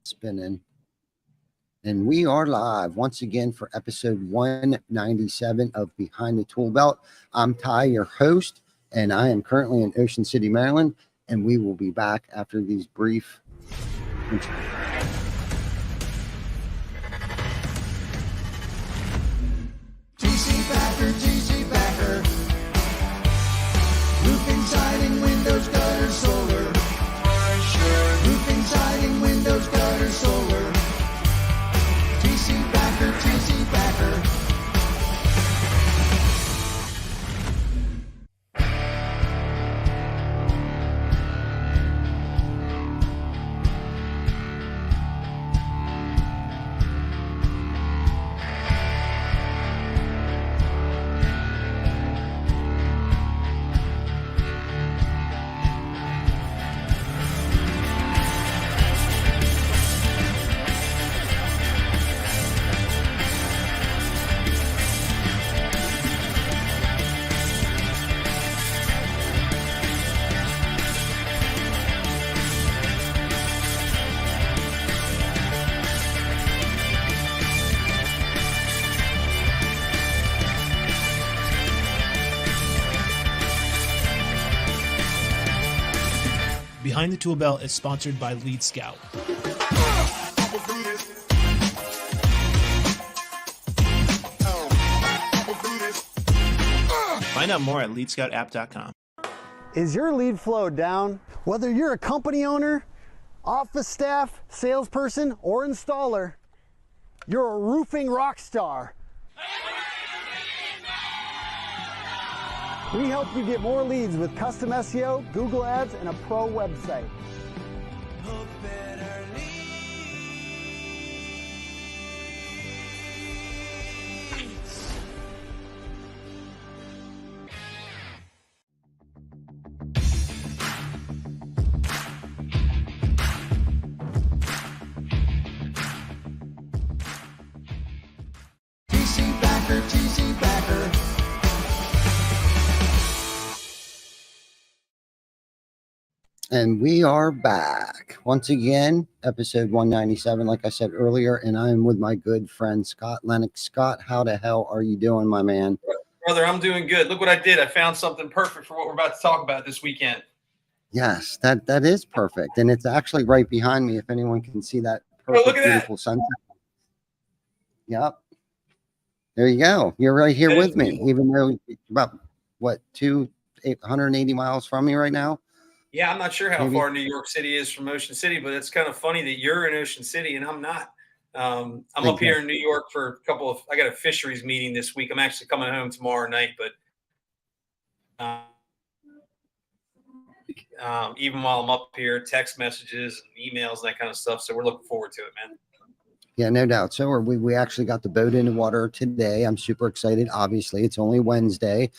spinning. And we are live once again for episode 197 of Behind the Tool Belt. I'm Ty, your host, and I am currently in Ocean City, Maryland, and we will be back after these brief GC Backer. Roofing, siding, windows, gutter, solar. Roofing, siding, windows, gutter, solar. GC Backer, GC Backer. Behind the Tool Belt is sponsored by Lead Scout. Find out more at leadscoutapp.com. Is your lead flow down? Whether you're a company owner, office staff, salesperson, or installer, you're a roofing rock star. We help you get more leads with custom SEO, Google Ads, and a pro website. GC Backer, GC Backer. And we are back once again, episode 197, like I said earlier, and I am with my good friend Scott Lenox. Scott, how the hell are you doing, my man? Brother, I'm doing good. Look what I did. I found something perfect for what we're about to talk about this weekend. Yes, that is perfect, and it's actually right behind me. If anyone can see that perfect, look at that. beautiful sunset. Yep, there you go. You're right here with me, even though about what 180 miles from me right now. Yeah, I'm not sure how Maybe. far New York City is from Ocean City, but it's kind of funny that you're in Ocean City and I'm not. I'm up here in New York for I got a fisheries meeting this week. I'm actually coming home tomorrow night, but even while I'm up here, text messages and emails, and that kind of stuff. So we're looking forward to it, man. Yeah, no doubt. So are we. We actually got the boat in the water today. I'm super excited. Obviously, it's only Wednesday,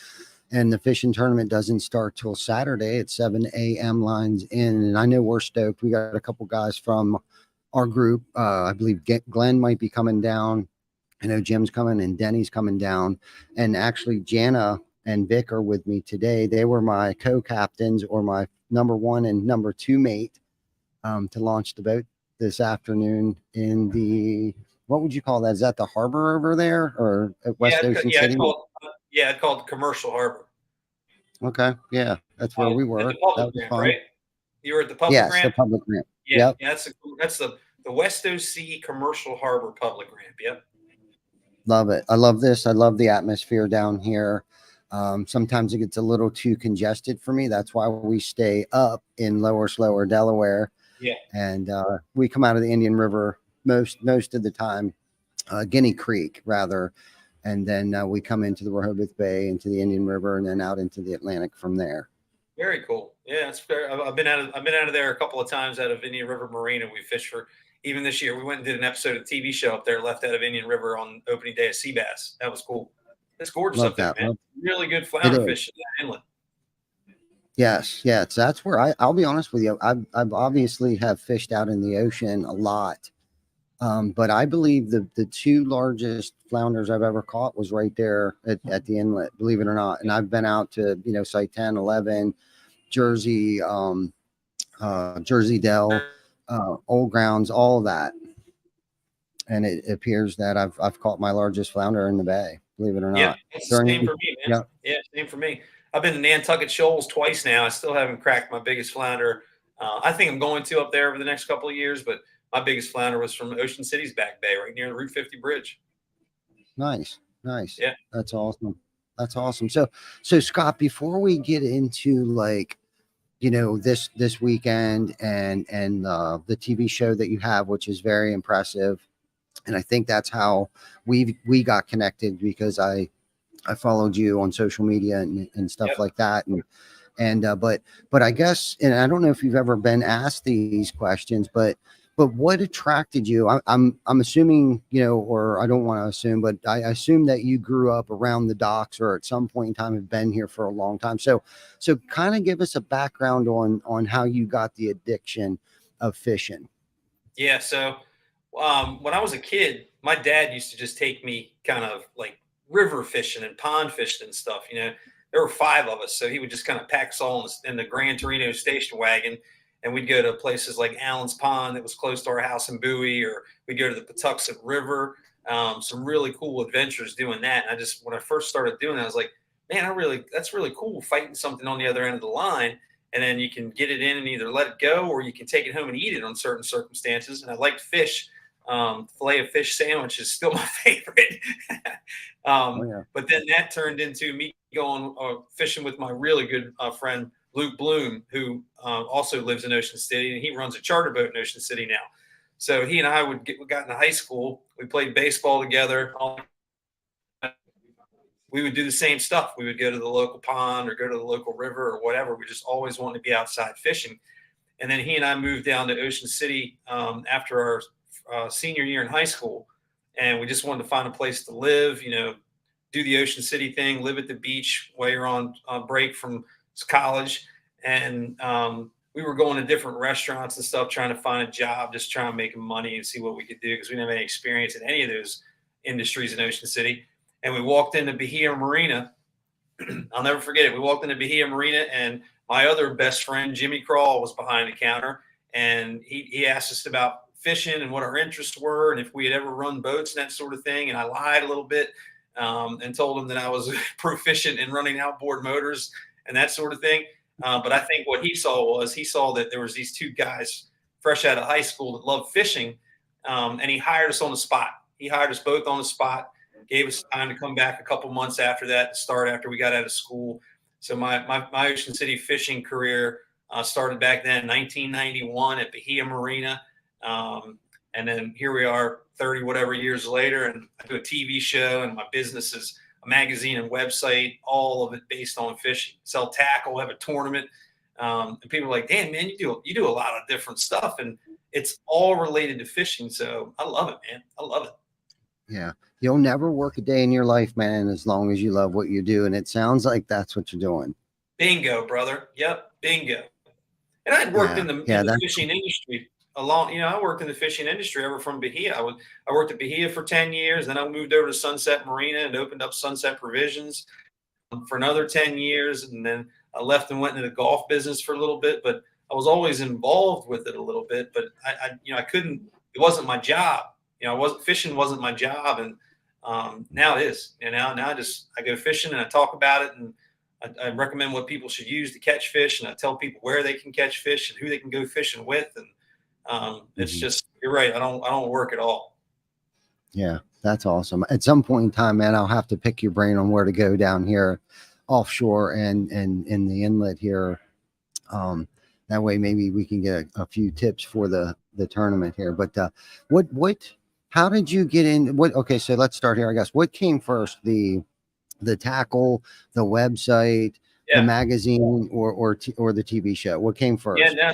and the fishing tournament doesn't start till Saturday at 7 a.m. lines in. And I know we're stoked. We got a couple guys from our group. I believe Glenn might be coming down. I know Jim's coming and Denny's coming down. And actually, Jana and Vic are with me today. They were my co-captains, or my number one and number two mate, to launch the boat this afternoon in the, what would you call that? Is that the harbor over there, or at West Ocean City? It's called Commercial Harbor. Okay, yeah, that's where we were. That was ramp, fun. Right? You were at the public Yes, ramp? the public ramp. Yeah, Yep. yeah, that's the West OC Commercial Harbor public ramp. Yep. Love it. I love this. I love the atmosphere down here. Sometimes it gets a little too congested for me. That's why we stay up in slower Delaware. Yeah. And we come out of the Indian River most of the time, Guinea Creek rather, and then we come into the Rehoboth Bay, into the Indian River, and then out into the Atlantic from there. Very cool. Yeah, it's fair. I've been out of there a couple of times, out of Indian River Marina. We fished for, even this year, we went and did an episode of TV show up there, left out of Indian River on opening day of sea bass. That was cool. It's gorgeous Love up there, that. man. Really good flounder fish in that inlet. Yes, that's where I'll be honest with you. I've obviously have fished out in the ocean a lot, but I believe the two largest flounders I've ever caught was right there at the inlet, believe it or not. And I've been out to site 10, 11, Jersey, Jersey Dell, old grounds, all of that. And it appears that I've caught my largest flounder in the bay, believe it or Yeah, not. it's the same During, for me, man. yeah, Yeah, same for me. I've been to Nantucket Shoals twice now. I still haven't cracked my biggest flounder. I think I'm going to up there over the next couple of years, but my biggest flounder was from Ocean City's Back Bay, right near the Route 50 bridge. nice, nice. Yeah. That's awesome. That's awesome. So Scott, before we get into like, this weekend and the TV show that you have, which is very impressive, and I think that's how we got connected, because I followed you on social media and stuff Yep. like that, but I guess, and I don't know if you've ever been asked these questions, but what attracted you? I'm assuming, or I don't want to assume, but I assume that you grew up around the docks, or at some point in time have been here for a long time. So kind of give us a background on how you got the addiction of fishing. Yeah. So when I was a kid, my dad used to just take me kind of like river fishing and pond fishing and stuff. There were 5 of us, so he would just kind of pack us all in the Gran Torino station wagon, and we'd go to places like Allen's Pond that was close to our house in Bowie, or we'd go to the Patuxent River. Some really cool adventures doing that. And when I first started doing that, I was like, man, that's really cool, fighting something on the other end of the line. And then you can get it in and either let it go, or you can take it home and eat it on certain circumstances. And I liked fish. Filet of fish sandwich is still my favorite. Oh, yeah. But then that turned into me going fishing with my really good friend Luke Bloom, who also lives in Ocean City, and he runs a charter boat in Ocean City now. So he and I we got into high school. We played baseball together. We would do the same stuff. We would go to the local pond or go to the local river or whatever. We just always wanted to be outside fishing. And then he and I moved down to Ocean City after our senior year in high school, and we just wanted to find a place to live, do the Ocean City thing, live at the beach while you're on break from college. And we were going to different restaurants and stuff, trying to find a job, just trying to make money and see what we could do, because we didn't have any experience in any of those industries in Ocean City. And we walked into Bahia Marina. I'll never forget it. We walked into Bahia Marina, and my other best friend, Jimmy Crawl, was behind the counter. And he asked us about fishing and what our interests were, and if we had ever run boats and that sort of thing. And I lied a little bit and told him that I was proficient in running outboard motors and that sort of thing. But I think what he saw that there was these 2 guys fresh out of high school that loved fishing, and he hired us on the spot. He hired us both on the spot, gave us time to come back a couple months after that, start after we got out of school. So my Ocean City fishing career started back then, 1991 at Bahia Marina. And then here we are 30 whatever years later, and I do a TV show, and my business is a magazine and website, all of it based on fishing. Sell tackle, have a tournament. And people are like, damn, man, you do a lot of different stuff, and it's all related to fishing. So I love it, man. I love it. Yeah. You'll never work a day in your life, man, as long as you love what you do. And it sounds like that's what you're doing. Bingo, brother. Yep. Bingo. And I'd worked in the fishing industry I worked in the fishing industry ever from Bahia. I worked at Bahia for 10 years. Then I moved over to Sunset Marina and opened up Sunset Provisions for another 10 years. And then I left and went into the golf business for a little bit, but I was always involved with it a little bit, but I couldn't, it wasn't my job. Fishing wasn't my job. And now it is. Now I go fishing and I talk about it, and I recommend what people should use to catch fish, and I tell people where they can catch fish and who they can go fishing with. And it's just, you're right. I don't work at all. Yeah, that's awesome. At some point in time, man, I'll have to pick your brain on where to go down here offshore and in the inlet here. That way maybe we can get a few tips for the tournament here. But how did you get in? Okay, so let's start here, I guess. What came first, the tackle, the website, the magazine, or the TV show? What came first? Yeah,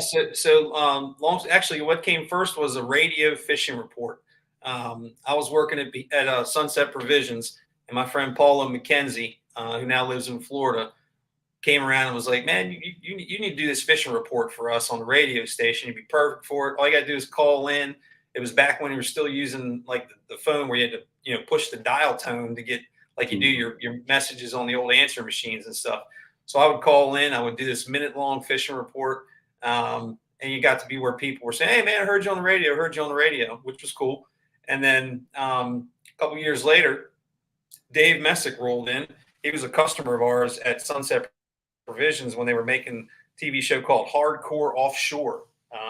actually what came first was a radio fishing report. I was working at Sunset Provisions, and my friend Paula McKenzie, who now lives in Florida, came around and was like, man, you need to do this fishing report for us on the radio station. You'd be perfect for it. All you got to do is call in. It was back when you were still using like the phone where you had to, push the dial tone to get, like you do your messages on the old answer machines and stuff. So I would call in, I would do this minute-long fishing report, and and you got to be where people were saying, "Hey man, I heard you on the radio, which was cool. And then a couple years later, Dave Messick rolled in. He was a customer of ours at Sunset Provisions when they were making a TV show called Hardcore Offshore.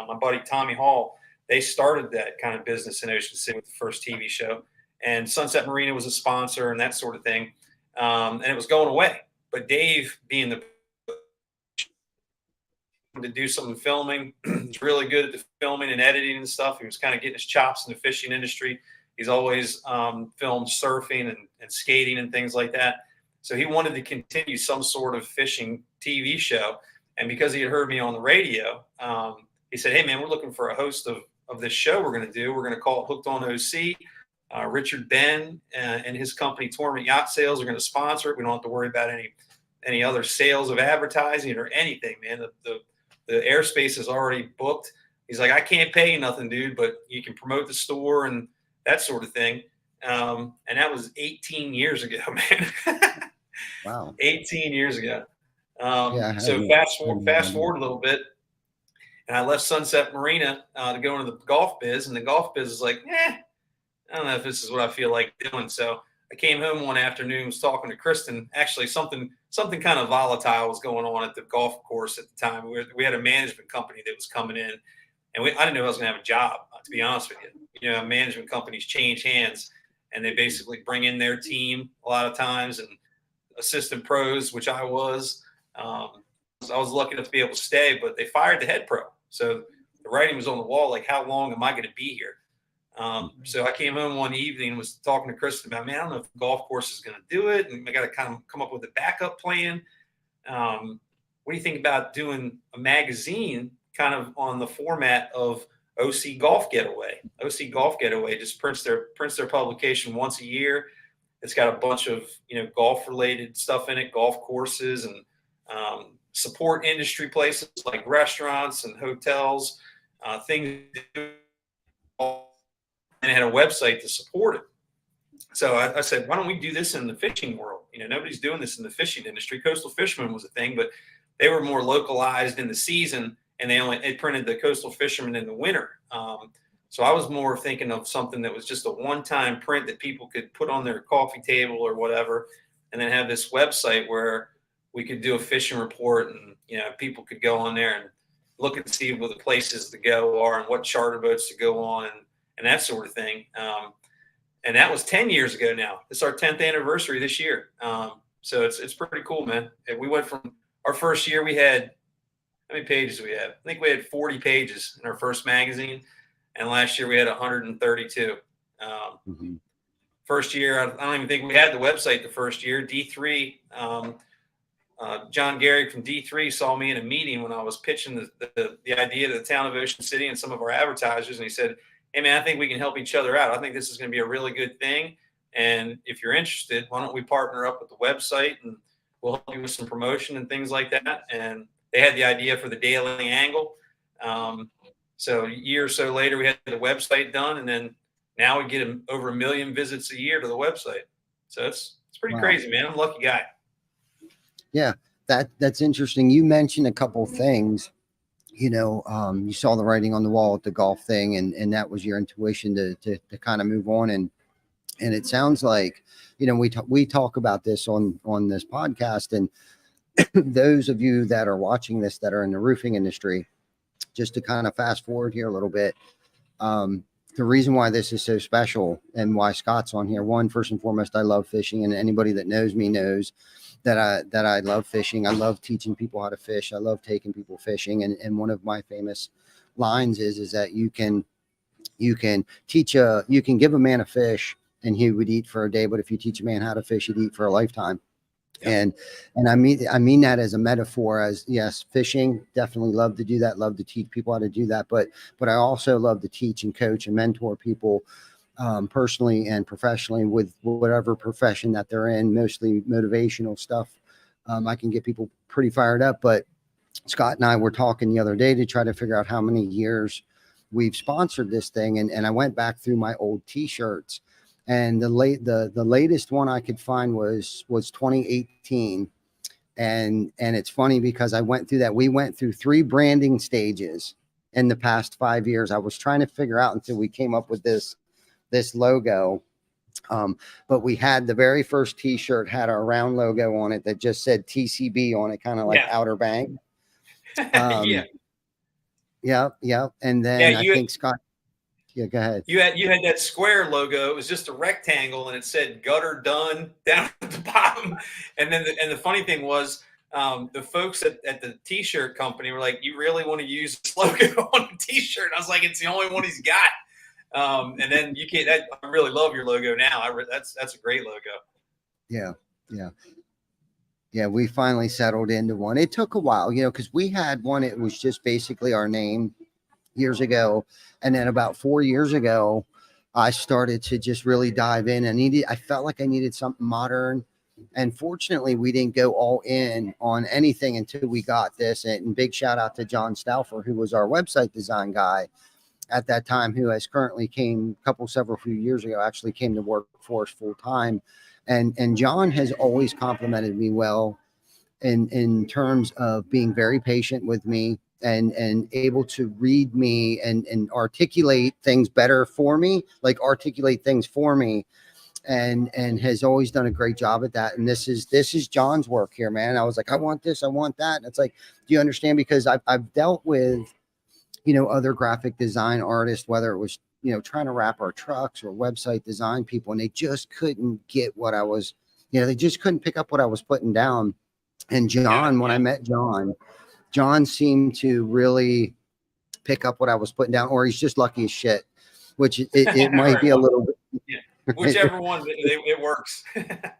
My buddy Tommy Hall, they started that kind of business in Ocean City with the first TV show. And Sunset Marina was a sponsor and that sort of thing. And it was going away. But Dave, being the to do some filming, he's really good at the filming and editing and stuff. He was kind of getting his chops in the fishing industry. He's always filmed surfing and skating and things like that. So he wanted to continue some sort of fishing TV show. And because he had heard me on the radio, he said, "Hey man, we're looking for a host of this show we're going to do. We're going to call it Hooked on OC. Richard Ben and his company Tournament Yacht Sales are going to sponsor it. We don't have to worry about any other sales of advertising or anything, man. The airspace is already booked." He's like, "I can't pay you nothing, dude, but you can promote the store and that sort of thing." And that was 18 years ago, man. Wow. 18 years ago. Yeah, So fast forward a little bit, and I left Sunset Marina to go into the golf biz, and the golf biz is like, I don't know if this is what I feel like doing. So I came home one afternoon, was talking to Kristen. Actually, something kind of volatile was going on at the golf course at the time. We had a management company that was coming in, and I didn't know I was going to have a job, to be honest with you. You know, management companies change hands, and they basically bring in their team a lot of times, and assistant pros, which I was. I was lucky enough to be able to stay, but they fired the head pro. So the writing was on the wall, like, how long am I going to be here? So I came home one evening and was talking to Kristen about, man, I don't know if the golf course is going to do it, and I got to kind of come up with a backup plan. What do you think about doing a magazine kind of on the format of OC Golf Getaway? OC Golf Getaway just prints their publication once a year. It's got a bunch of, golf related stuff in it, golf courses and support industry places like restaurants and hotels, things. And it had a website to support it. So I said, why don't we do this in the fishing world? Nobody's doing this in the fishing industry. Coastal Fisherman was a thing, but they were more localized in the season, and they printed the Coastal Fisherman in the winter. So I was more thinking of something that was just a one-time print that people could put on their coffee table or whatever, and then have this website where we could do a fishing report, and people could go on there and look and see where the places to go are and what charter boats to go on and that sort of thing. And that was 10 years ago now. It's our 10th anniversary this year. So it's pretty cool, man. And we went from our first year, we had, how many pages we had? I think we had 40 pages in our first magazine. And last year we had 132. First year, I don't even think we had the website the first year. D3, John Garrick from D3 saw me in a meeting when I was pitching the idea to the town of Ocean City and some of our advertisers. And he said, "Hey man, I think we can help each other out. I think this is going to be a really good thing. And if you're interested, why don't we partner up with the website and we'll help you with some promotion and things like that." And they had the idea for the Daily Angle. So a year or so later, we had the website done, and then now we get over 1 million visits a year to the website. So it's pretty crazy, man. I'm a lucky guy. Yeah, that's interesting. You mentioned a couple things. You saw the writing on the wall at the golf thing, and that was your intuition to kind of move on. And it sounds like, we talk about this on this podcast, and those of you that are watching this that are in the roofing industry, just to kind of fast forward here a little bit, the reason why this is so special and why Scott's on here, one, first and foremost, I love fishing, and anybody that knows me knows that I love fishing. I love teaching people how to fish. I love taking people fishing. And one of my famous lines is that you can give a man a fish and he would eat for a day, but if you teach a man how to fish, he'd eat for a lifetime. Yeah. And I mean that as a metaphor, as yes, fishing, definitely love to do that. Love to teach people how to do that. But I also love to teach and coach and mentor people personally and professionally with whatever profession that they're in, mostly motivational stuff. I can get people pretty fired up, but Scott and I were talking the other day to try to figure out how many years we've sponsored this thing. And I went back through my old t-shirts, and the latest one I could find was 2018. And it's funny because I went through that. We went through 3 branding stages in the past 5 years. I was trying to figure out until we came up with this logo. But we had the very first t-shirt had our round logo on it that just said TCB on it, kind of like Outer Bank. Yeah. Yeah. And Yeah, then I think Scott, yeah, go ahead. You had that square logo. It was just a rectangle, and it said "gutter done" down at the bottom. And then the funny thing was, the folks at the T-shirt company were like, "You really want to use this logo on a T-shirt?" And I was like, "It's the only one he's got." And then you can't. I really love your logo now. That's a great logo. Yeah. We finally settled into one. It took a while, because we had one. It was just basically our name years ago, and then about 4 years ago I started to just really dive in. I felt like I needed something modern, and fortunately we didn't go all in on anything until we got this. And big shout out to John Stauffer, who was our website design guy at that time, who has currently several few years ago actually came to work for us full time. And John has always complimented me well in terms of being very patient with me, and able to read me and articulate things better for me, and has always done a great job at that. And this is John's work here, man. I was like, I want this, I want that. And it's like, do you understand? Because I've dealt with, other graphic design artists, whether it was, trying to wrap our trucks or website design people, and they just couldn't get what I was, they just couldn't pick up what I was putting down. And John, when I met John seemed to really pick up what I was putting down, or he's just lucky as shit, which it might be a little bit. Yeah. Whichever one, it works.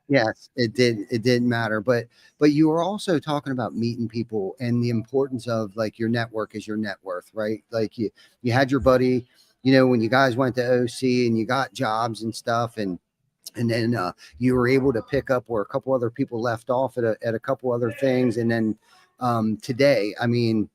Yes, it did. It didn't matter. But you were also talking about meeting people and the importance of, like, your network is your net worth, right? Like you had your buddy, when you guys went to OC and you got jobs and stuff, and then you were able to pick up where a couple other people left off at a couple other things. And then today, I mean,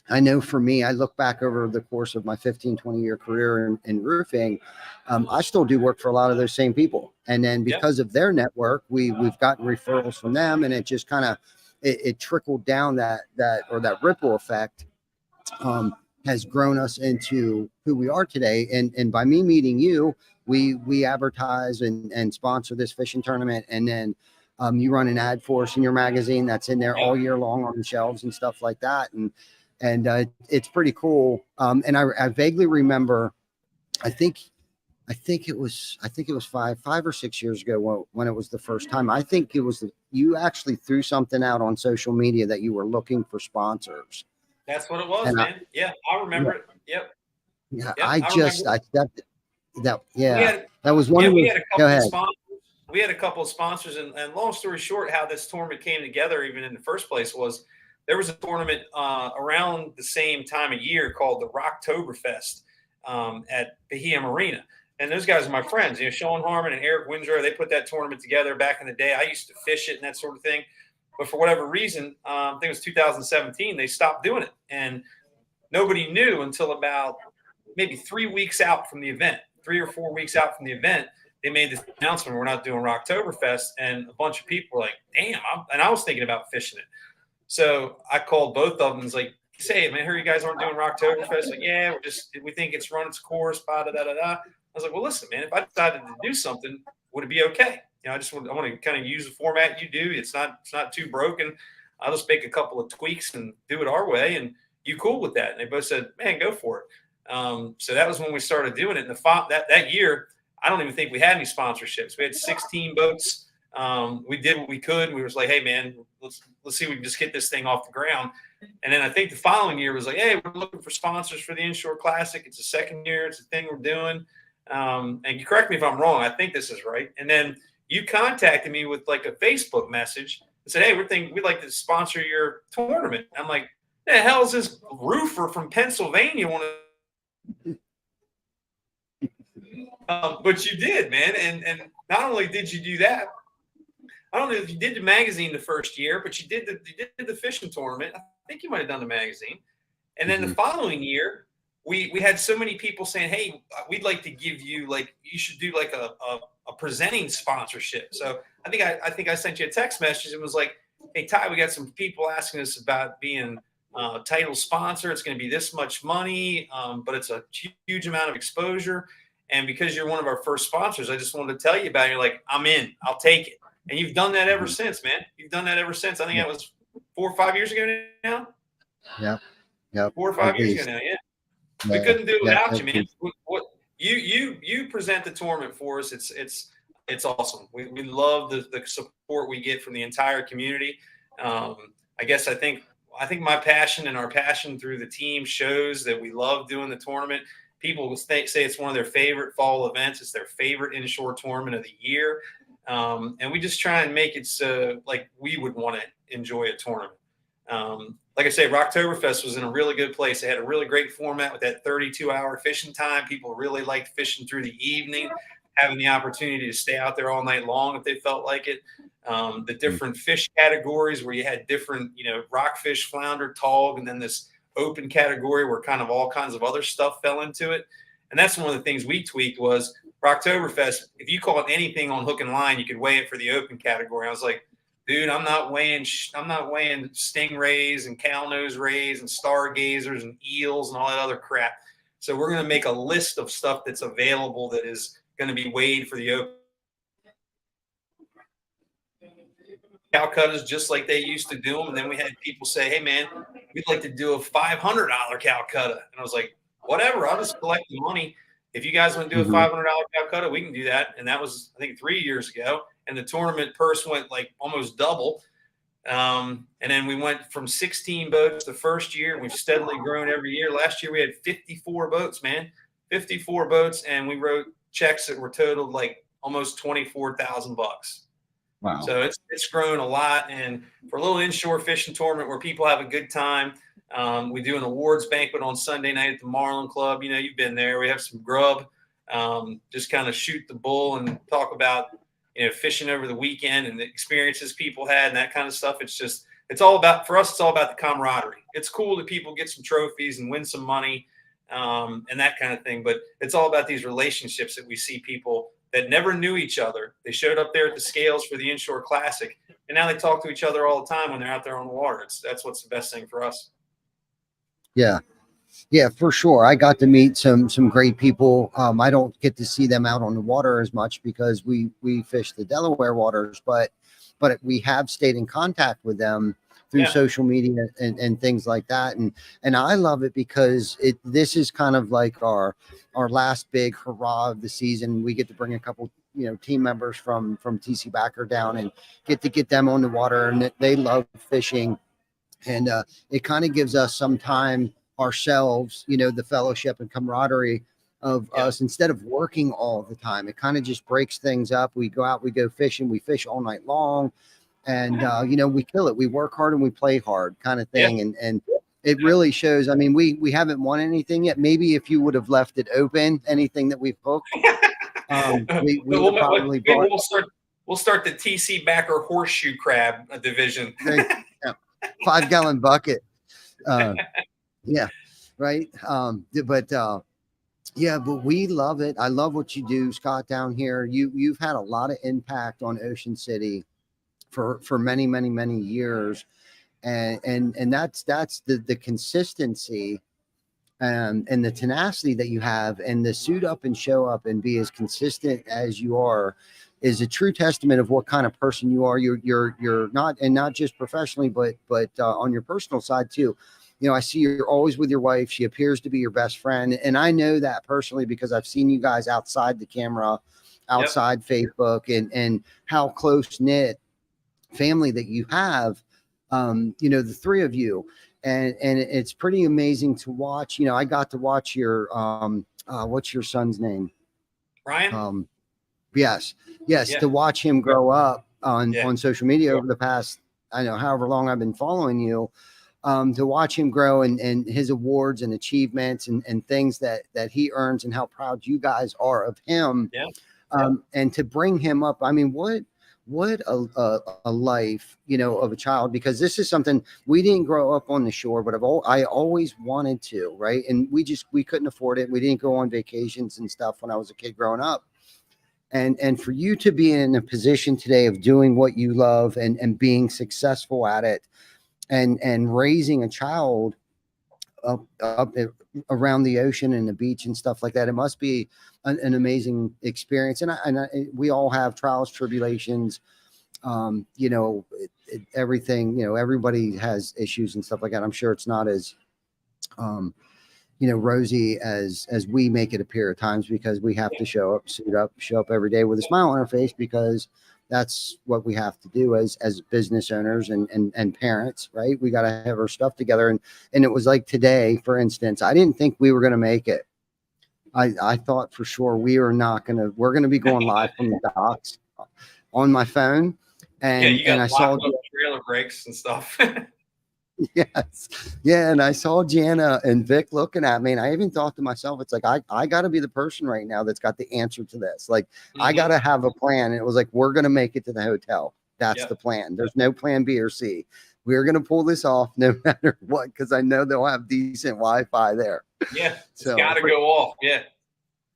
I know for me, I look back over the course of my 15-20 year career in roofing. I still do work for a lot of those same people. And then because of their network, we've gotten referrals from them, and it just kind of, it trickled down that ripple effect, has grown us into who we are today. And by me meeting you, we advertise and sponsor this fishing tournament. And then you run an ad for us in your magazine that's in there all year long on the shelves and stuff like that. And it's pretty cool. And I vaguely remember, I think it was 5 or 6 years ago when it was the first time. I think it was you actually threw something out on social media that you were looking for sponsors. That's what it was, man. I remember it. Yep. Yeah, That was one of the. Go ahead. We had a couple of sponsors, and long story short, how this tournament came together, even in the first place, was there was a tournament around the same time of year called the Rocktoberfest at Bahia Marina. And those guys are my friends, Sean Harmon and Eric Windrow. They put that tournament together back in the day. I used to fish it and that sort of thing. But for whatever reason, I think it was 2017, they stopped doing it. And nobody knew until about maybe 3 weeks out from the event, 3 or 4 weeks out from the event, they made this announcement, we're not doing Rocktoberfest. And a bunch of people were like, damn. And I was thinking about fishing it. So I called both of them and was like, say, man, I heard you guys aren't doing Rocktoberfest. Like, yeah, we think it's run its course, I was like, well, listen, man, if I decided to do something, would it be okay? I want to kind of use the format you do. It's not too broken. I'll just make a couple of tweaks and do it our way. And you cool with that? And they both said, man, go for it. So that was when we started doing it. And that year, I don't even think we had any sponsorships. We had 16 boats. We did what we could. We was like, hey, man, let's see if we can just get this thing off the ground. And then I think the following year was like, hey, we're looking for sponsors for the Inshore Classic. It's the second year. It's a thing we're doing. And you correct me if I'm wrong. I think this is right. And then you contacted me with like a Facebook message and said, hey, we'd like to sponsor your tournament. I'm like, the hell is this roofer from Pennsylvania want to? But you did, man. And not only did you do that, I don't know if you did the magazine the first year, but you did the fishing tournament. I think you might have done the magazine. And then the following year, we had so many people saying, hey, we'd like to give you, like, you should do like a presenting sponsorship. So I think I sent you a text message and was like, hey, Ty, we got some people asking us about being title sponsor. It's going to be this much money, but it's a huge amount of exposure. And because you're one of our first sponsors, I just wanted to tell you about it. You're like, I'm in, I'll take it. And you've done that ever since, man. You've done that ever since. I think that was 4 or 5 years ago now. Yep. Yep. 4 or 5 years ago now. Yeah. We couldn't do it without you, man. What you present the tournament for us. It's awesome. We love the support we get from the entire community. I think my passion and our passion through the team shows that we love doing the tournament. People will say it's one of their favorite fall events. It's their favorite inshore tournament of the year. And we just try and make it so like we would want to enjoy a tournament. Like I say, Rocktoberfest was in a really good place. They had a really great format with that 32-hour fishing time. People really liked fishing through the evening, having the opportunity to stay out there all night long if they felt like it. The different fish categories where you had different, rockfish, flounder, tog, and then this open category where kind of all kinds of other stuff fell into it. And that's one of the things we tweaked was Rocktoberfest. If you caught anything on hook and line, you could weigh it for the open category. I was like, dude, I'm not weighing stingrays and cow nose rays and stargazers and eels and all that other crap. So we're going to make a list of stuff that's available that is going to be weighed for the open. Calcuttas just like they used to do them. And then we had people say, hey, man, we'd like to do a $500 Calcutta. And I was like, whatever, I'll just collect the money. If you guys want to do a $500 Calcutta, we can do that. And that was, I think, 3 years ago. And the tournament purse went like almost double. And then we went from 16 boats the first year. And we've steadily grown every year. Last year we had 54 boats, man, 54 boats. And we wrote checks that were totaled like almost $24,000. Wow. So it's grown a lot. And for a little inshore fishing tournament where people have a good time, we do an awards banquet on Sunday night at the Marlin Club. You've been there. We have some grub, just kind of shoot the bull and talk about, fishing over the weekend and the experiences people had and that kind of stuff. It's all about, for us, it's all about the camaraderie. It's cool that people get some trophies and win some money and that kind of thing. But it's all about these relationships that we see people that never knew each other. They showed up there at the scales for the Inshore Classic, and now they talk to each other all the time when they're out there on the water. That's what's the best thing for us. Yeah. Yeah, for sure. I got to meet some great people. I don't get to see them out on the water as much because we fish the Delaware waters, but we have stayed in contact with them through social media and things like that. And I love it because this is kind of like our last big hurrah of the season. We get to bring a couple, team members from TC Backer down and get them on the water, and they love fishing. And it kind of gives us some time ourselves, the fellowship and camaraderie of us instead of working all the time. It kind of just breaks things up. We go out, we go fishing, we fish all night long, and we kill it. We work hard and we play hard, kind of thing. And it really shows. I mean, we haven't won anything yet. Maybe if you would have left it open, anything that we've hooked, we'll start the TC Backer horseshoe crab division. 5-gallon bucket. Yeah, right. But we love it. I love what you do, Scott, down here. You've had a lot of impact on Ocean City for many, many, many years. And that's the consistency and the tenacity that you have, and the suit up and show up and be as consistent as you are is a true testament of what kind of person you are. You're not just professionally, but on your personal side too. I see you're always with your wife. She appears to be your best friend. And I know that personally because I've seen you guys outside the camera, outside Facebook, and how close knit family that you have, the three of you. And it's pretty amazing to watch. I got to watch your, what's your son's name? Ryan? Yes. To watch him grow up on social media over the past, however long I've been following you. To watch him grow and his awards and achievements and things that he earns and how proud you guys are of him. And to bring him up, I mean, what a life, of a child, because this is something we didn't grow up on the shore, but I always wanted to, right? And we couldn't afford it. We didn't go on vacations and stuff when I was a kid growing up. And for you to be in a position today of doing what you love and being successful at it, and raising a child around the ocean and the beach and stuff like that. It must be an amazing experience. And we all have trials, tribulations, everything, everybody has issues and stuff like that. I'm sure it's not as, rosy as we make it appear at times, because we have to suit up, show up every day with a smile on our face, because that's what we have to do as business owners and parents, right? We got to have our stuff together. And it was like today, for instance, I didn't think we were going to make it. I thought for sure we're going to be going live from the docks on my phone. And, you got I saw trailer brakes and stuff. Yes. Yeah. And I saw Jana and Vic looking at me, and I even thought to myself, it's like, I got to be the person right now that's got the answer to this. Like, I got to have a plan. And it was like, we're going to make it to the hotel. That's the plan. There's no plan B or C. We're going to pull this off no matter what, because I know they'll have decent Wi-Fi there. Yeah. It's got to go off. Yeah.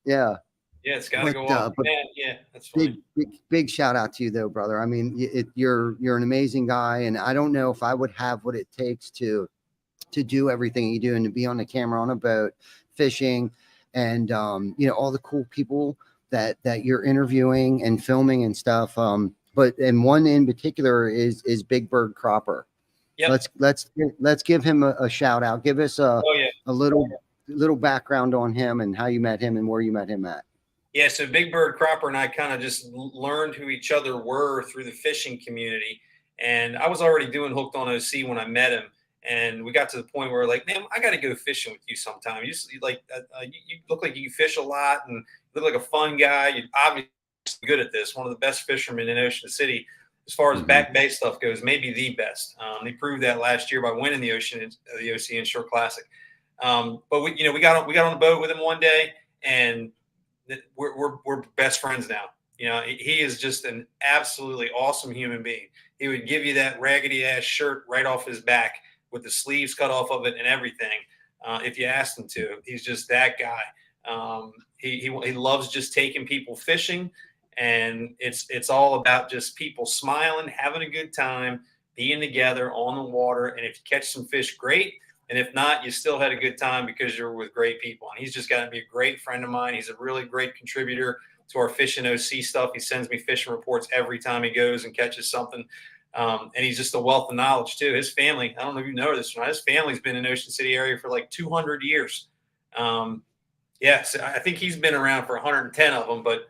Yeah. Yeah, it's got to go off. Yeah, that's fine. Big shout out to you, though, brother. I mean, you're an amazing guy, and I don't know if I would have what it takes to do everything you do, and to be on the camera on a boat, fishing, and all the cool people that you're interviewing and filming and stuff. And one in particular is Big Bird Cropper. Yep. Let's give him a shout out. Give us a little background on him and how you met him and where you met him at. Yeah, so Big Bird Cropper and I kind of just learned who each other were through the fishing community. And I was already doing Hooked on OC when I met him. And we got to the point where, like, man, I got to go fishing with you sometime. You look like you fish a lot and look like a fun guy. You're obviously good at this. One of the best fishermen in Ocean City as far as back bay stuff goes, maybe the best. They proved that last year by winning the OC Inshore Classic. But we got on the boat with him one day, and we're best friends now. He is just an absolutely awesome human being. He would give you that raggedy ass shirt right off his back with the sleeves cut off of it and everything, if you asked him to. He's just that guy. He loves just taking people fishing, and it's all about just people smiling, having a good time, being together on the water. And if you catch some fish, great. And if not, you still had a good time because you're with great people. And he's just got to be a great friend of mine. He's a really great contributor to our fishing OC stuff. He sends me fishing reports every time he goes and catches something. And he's just a wealth of knowledge too. His family, I don't know if you know this or not, his family's been in Ocean City area for like 200 years. So I think he's been around for 110 of them, but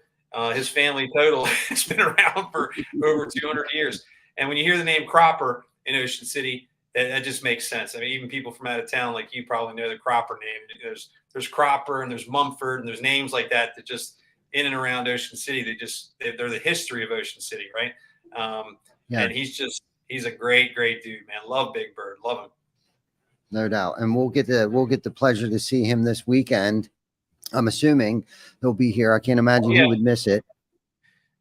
his family total has been around for over 200 years. And when you hear the name Cropper in Ocean City, that just makes sense. I mean, even people from out of town, like you probably know the Cropper name. There's Cropper and there's Mumford and there's names like that just in and around Ocean City. They're the history of Ocean City, right? And he's a great dude, man. Love Big Bird, love him. No doubt. And we'll get the pleasure to see him this weekend. I'm assuming he'll be here. I can't imagine he would miss it.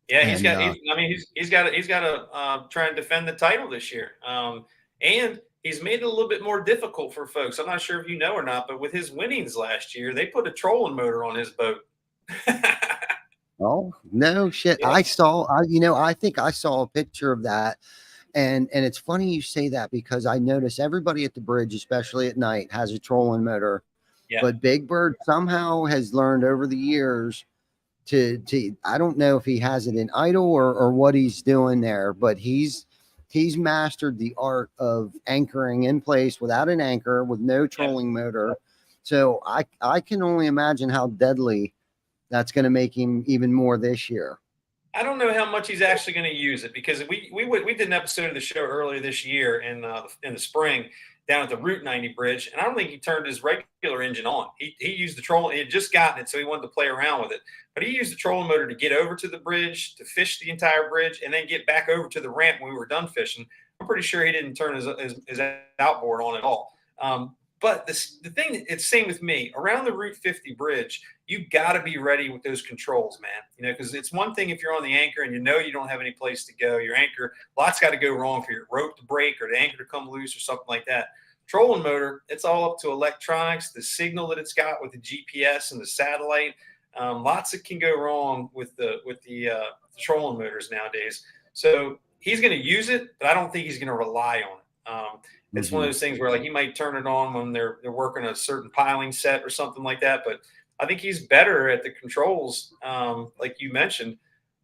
Yeah, he's got to try and defend the title this year. And he's made it a little bit more difficult for folks. I'm not sure if you know or not, but with his winnings last year, they put a trolling motor on his boat. Oh, no shit. Yeah. I think I saw a picture of that. And it's funny you say that, because I notice everybody at the bridge, especially at night, has a trolling motor. Yeah. But Big Bird somehow has learned over the years to I don't know if he has it in idle or what he's doing there, but he's mastered the art of anchoring in place without an anchor, with no trolling motor. So I can only imagine how deadly that's going to make him even more this year. I don't know how much he's actually going to use it, because we did an episode of the show earlier this year in the spring down at the Route 90 bridge, and I don't think he turned his regular engine on. He used the trolling. He had just gotten it, so he wanted to play around with it. But he used the trolling motor to get over to the bridge, to fish the entire bridge, and then get back over to the ramp when we were done fishing. I'm pretty sure he didn't turn his outboard on at all. But the thing, it's same with me. Around the Route 50 bridge, you got to be ready with those controls, man. Because it's one thing if you're on the anchor and you don't have any place to go. Your anchor, lots got to go wrong for your rope to break or the anchor to come loose or something like that. Trolling motor, it's all up to electronics, the signal that it's got with the GPS and the satellite. Lots that can go wrong with the trolling motors nowadays. So he's going to use it, but I don't think he's going to rely on It's one of those things where like he might turn it on when they're working a certain piling set or something like that. But I think he's better at the controls, like you mentioned,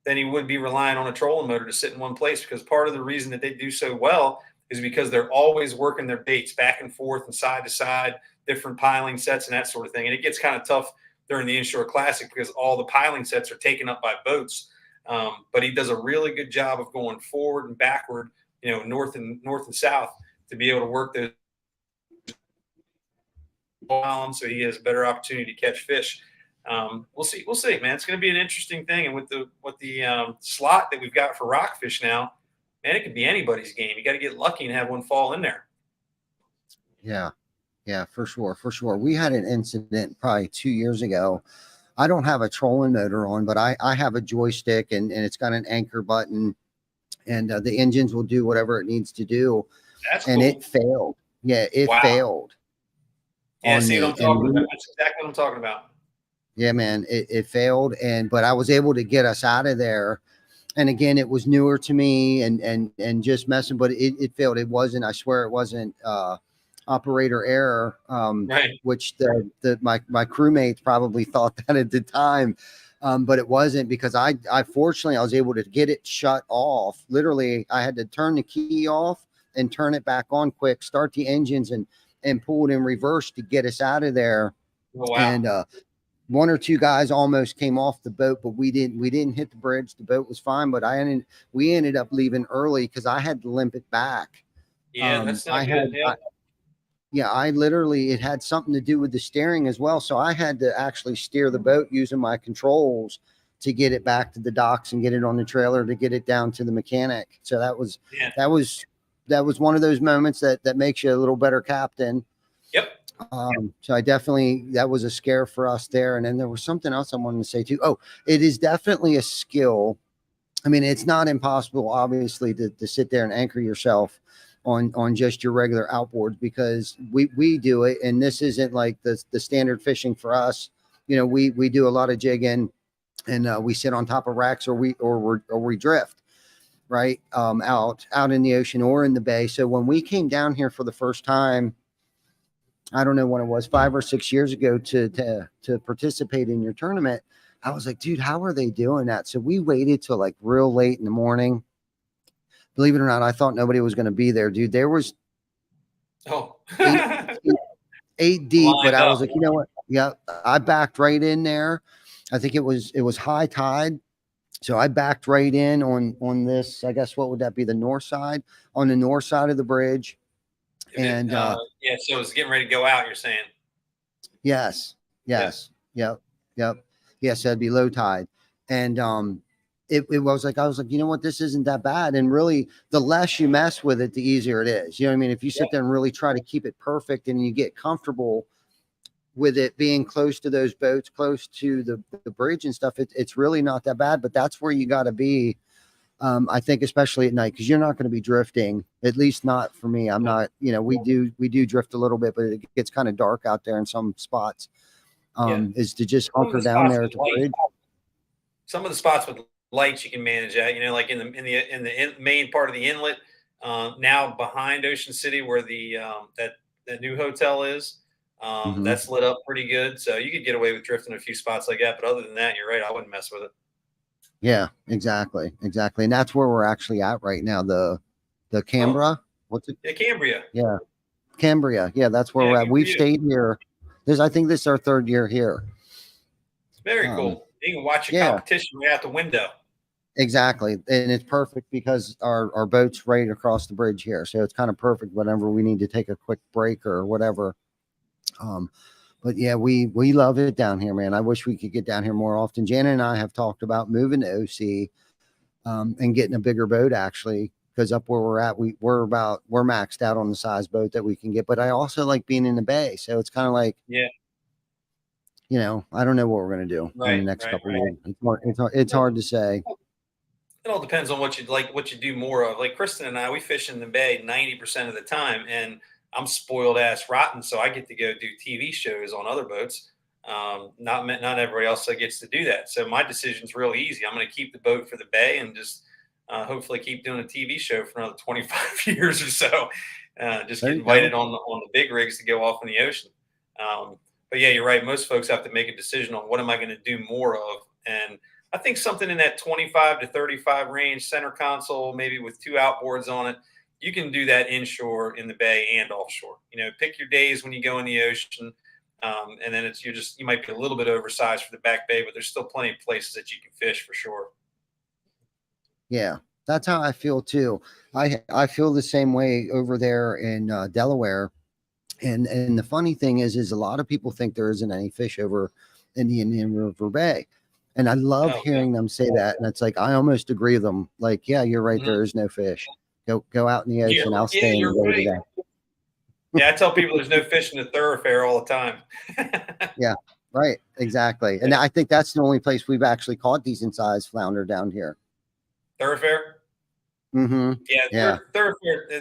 than he would be relying on a trolling motor to sit in one place. Because part of the reason that they do so well is because they're always working their baits back and forth and side to side, different piling sets and that sort of thing. And it gets kind of tough during the Inshore Classic because all the piling sets are taken up by boats. But he does a really good job of going forward and backward, north and south to be able to work those columns so he has a better opportunity to catch fish. We'll see, man. It's going to be an interesting thing. And with the slot that we've got for rockfish now, man, it could be anybody's game. You got to get lucky and have one fall in there. Yeah, for sure. We had an incident probably 2 years ago. I don't have a trolling motor on, but I have a joystick and it's got an anchor button, and the engines will do whatever it needs to do. That's and cool. It failed. Yeah, it Wow. failed. Yeah, see what I'm talking about. That's exactly what I'm talking about. Yeah, man, it failed, but I was able to get us out of there. And again, it was newer to me and just messing, but it failed. It wasn't, I swear it wasn't operator error, Right. which my crewmates probably thought that at the time. But it wasn't, because I fortunately I was able to get it shut off. Literally, I had to turn the key off and turn it back on quick, start the engines and pull it in reverse to get us out of there. Oh, wow. And one or two guys almost came off the boat, but we didn't hit the bridge. The boat was fine, but we ended up leaving early because I had to limp it back. Yeah, that's not good. I literally, it had something to do with the steering as well. So I had to actually steer the boat using my controls to get it back to the docks and get it on the trailer to get it down to the mechanic. So that was one of those moments that makes you a little better captain. Yep. So that was a scare for us there. And then there was something else I wanted to say too. Oh, it is definitely a skill. I mean, it's not impossible, obviously, to sit there and anchor yourself on just your regular outboards, because we do it. And this isn't like the standard fishing for us. We do a lot of jigging, and we sit on top of racks or we drift right out in the ocean or in the bay. So when we came down here for the first time, I don't know when it was, 5 or 6 years ago, to participate in your tournament, I was like, dude, how are they doing that? So we waited till like real late in the morning. Believe it or not, I thought nobody was going to be there, dude. There was eight deep, but I was like, you know what? Yeah, I backed right in there. I think it was high tide. So I backed right in on this, I guess, what would that be? The north side, on the north side of the bridge. And so it was getting ready to go out, you're saying? Yes. Yep. Yes, that'd be low tide. And it was like, I was like, you know what, this isn't that bad. And really, the less you mess with it, the easier it is. You know what I mean? If you sit there and really try to keep it perfect and you get comfortable with it being close to those boats, close to the bridge and stuff, it's really not that bad. But that's where you got to be. I think, especially at night, because you're not going to be drifting, at least not for me. I'm not, we do drift a little bit, but it gets kind of dark out there in some spots. Is to just hunker down there at the bridge. Some of the spots with lights you can manage that, like in the main part of the inlet, now behind Ocean City where the that new hotel is, that's lit up pretty good. So you could get away with drifting a few spots like that. But other than that, you're right, I wouldn't mess with it. Yeah, exactly. And that's where we're actually at right now. The Canberra. What's it? Yeah, Cambria. Yeah, Cambria. Yeah, that's where we're at. We've stayed here. I think this is our 3rd year here. It's very cool. You can watch your competition right out the window. Exactly. And it's perfect because our boat's right across the bridge here. So it's kind of perfect whenever we need to take a quick break or whatever. But yeah, we love it down here, man. I wish we could get down here more often. Janet and I have talked about moving to OC and getting a bigger boat, actually, because up where we're at, we're maxed out on the size boat that we can get. But I also like being in the bay. So it's kind of like, I don't know what we're going to do in the next couple of years. It's hard to say. It all depends on what you do more of. Like Kristen and I, we fish in the bay 90% of the time, and I'm spoiled ass rotten, so I get to go do TV shows on other boats. Not everybody else gets to do that. So my decision's real easy. I'm going to keep the boat for the bay and just hopefully keep doing a TV show for another 25 years or so. Just There get you invited go. on the big rigs to go off in the ocean. But yeah, you're right. Most folks have to make a decision on what am I going to do more of, and I think something in that 25 to 35 range, center console, maybe with 2 outboards on it. You can do that inshore, in the bay, and offshore. Pick your days when you go in the ocean, and then you might be a little bit oversized for the back bay, but there's still plenty of places that you can fish for sure. Yeah, that's how I feel too. I feel the same way over there in Delaware. And the funny thing is a lot of people think there isn't any fish over in the Indian River Bay. And I love Oh yeah. hearing them say that. And it's like, I almost agree with them. Like, yeah, you're right. Mhm. There is no fish. Go out in the Yeah, ocean. I'll yeah, stay in the you're boat right. today. Yeah, I tell people there's no fish in the thoroughfare all the time. Yeah, right. Exactly. And Yeah. I think that's the only place we've actually caught decent sized flounder down here. Thoroughfare? Mm-hmm. Yeah, Yeah.